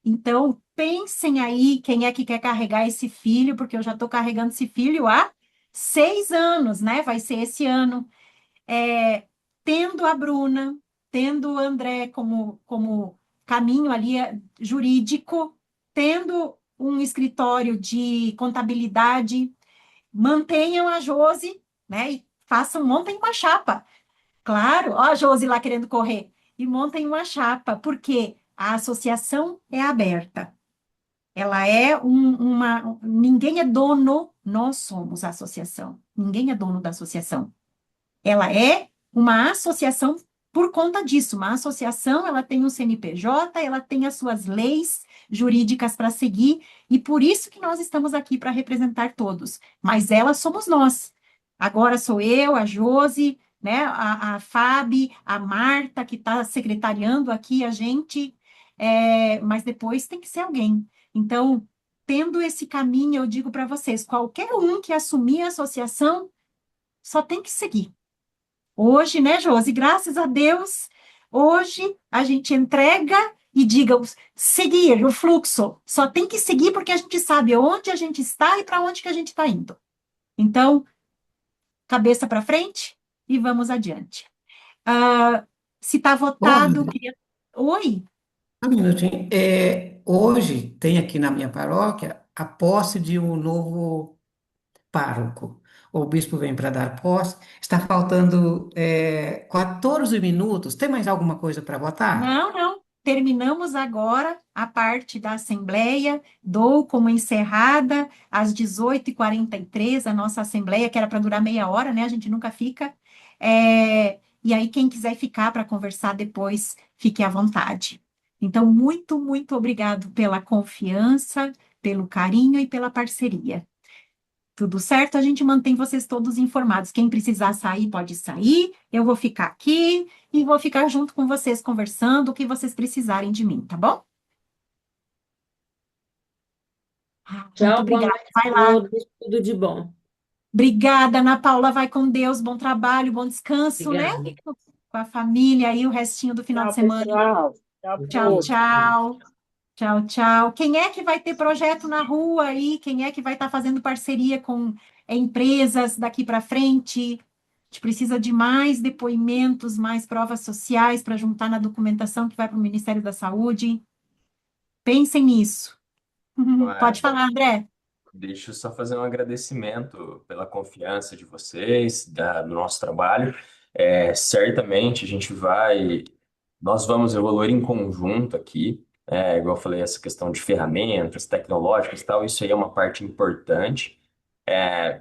Então, pensem aí quem é que quer carregar esse filho, porque eu já estou carregando esse filho há 6 anos, né? Vai ser esse ano. Tendo a Bruna, tendo o André como caminho ali jurídico, tendo um escritório de contabilidade, mantenham a Josi, né? E montem uma chapa. Claro, ó a Josi lá querendo correr. E montem uma chapa, porque a associação é aberta. Ela é ninguém é dono, nós somos a associação. Ninguém é dono da associação. Ela é uma associação por conta disso. Uma associação, ela tem um CNPJ, ela tem as suas leis jurídicas para seguir, e por isso que nós estamos aqui para representar todos. Mas ela somos nós. Agora sou eu, a Josi, né, a Fábio, a Marta, que está secretariando aqui a gente, mas depois tem que ser alguém. Então, tendo esse caminho, eu digo para vocês, qualquer um que assumir a associação, só tem que seguir. Hoje, né, Josi, graças a Deus, hoje a gente entrega e diga seguir o fluxo. Só tem que seguir porque a gente sabe onde a gente está e para onde que a gente está indo. Então, cabeça para frente e vamos adiante. Se está votado, Oi? Um minutinho. Hoje tem aqui na minha paróquia a posse de um novo pároco. O bispo vem para dar posse. Está faltando 14 minutos. Tem mais alguma coisa para votar? Não. Terminamos agora a parte da Assembleia, dou como encerrada às 18h43 a nossa Assembleia, que era para durar meia hora, né? A gente nunca fica. E aí, quem quiser ficar para conversar depois, fique à vontade. Então, muito, muito obrigado pela confiança, pelo carinho e pela parceria. Tudo certo? A gente mantém vocês todos informados. Quem precisar sair, pode sair. Eu vou ficar aqui e vou ficar junto com vocês conversando o que vocês precisarem de mim, tá bom? Muito Tchau, boa obrigada. noite Vai a lá. todos, tudo de bom. Obrigada, Ana Paula. Vai com Deus. Bom trabalho, bom descanso, né? Obrigada. Com a família aí, o restinho do final de semana. Pessoal. Tchau, Tchau, todos. tchau. Tchau, tchau. Quem é que vai ter projeto na rua aí? Quem é que vai estar fazendo parceria com empresas daqui para frente? A gente precisa de mais depoimentos, mais provas sociais para juntar na documentação que vai para o Ministério da Saúde. Pensem nisso. Pode falar, André. Deixa eu só fazer um agradecimento pela confiança de vocês, do nosso trabalho. Certamente nós vamos evoluir em conjunto aqui. Igual eu falei, essa questão de ferramentas tecnológicas e tal, isso aí é uma parte importante,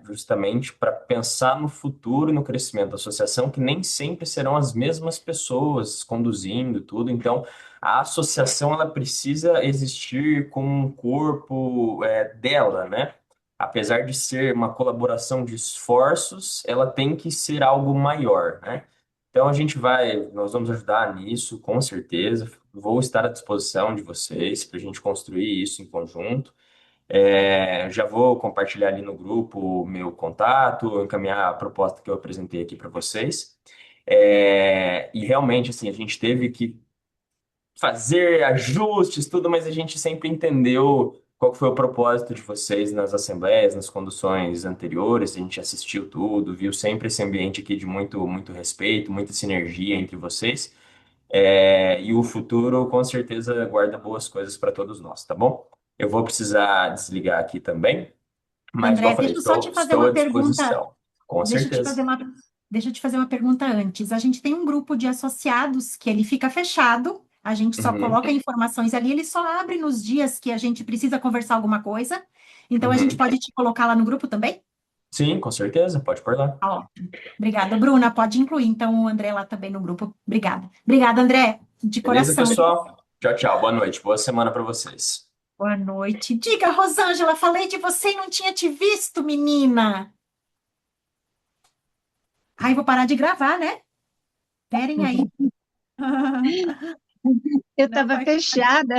justamente para pensar no futuro e no crescimento da associação, que nem sempre serão as mesmas pessoas conduzindo tudo. Então, a associação ela precisa existir como um corpo dela, né? Apesar de ser uma colaboração de esforços, ela tem que ser algo maior, né? Então nós vamos ajudar nisso, com certeza. Vou estar à disposição de vocês para a gente construir isso em conjunto. Já vou compartilhar ali no grupo o meu contato, encaminhar a proposta que eu apresentei aqui para vocês. E realmente, assim, a gente teve que fazer ajustes, tudo, mas a gente sempre entendeu qual que foi o propósito de vocês nas assembleias, nas conduções anteriores. A gente assistiu tudo, viu sempre esse ambiente aqui de muito, muito respeito, muita sinergia entre vocês. E o futuro, com certeza, guarda boas coisas para todos nós, tá bom? Eu vou precisar desligar aqui também, mas, igual André, eu falei, deixa eu só te fazer estou à uma pergunta. disposição, com Deixa eu te certeza. fazer uma pergunta antes. A gente tem um grupo de associados que ele fica fechado, a gente só Uhum, coloca informações ali, ele só abre nos dias que a gente precisa conversar alguma coisa. Então, a gente uhum. pode te colocar lá no grupo também? Sim, com certeza, pode pôr lá. Tá ótimo. Obrigada, Bruna. Pode incluir, então, o André lá também no grupo. Obrigada. Obrigada, André, de Beleza, coração. pessoal? Tchau, tchau. Boa noite. Boa semana para vocês. Boa noite. Diga, Rosângela, falei de você e não tinha te visto, menina. Ai, vou parar de gravar, né? Esperem aí. Eu Não estava vai. fechada.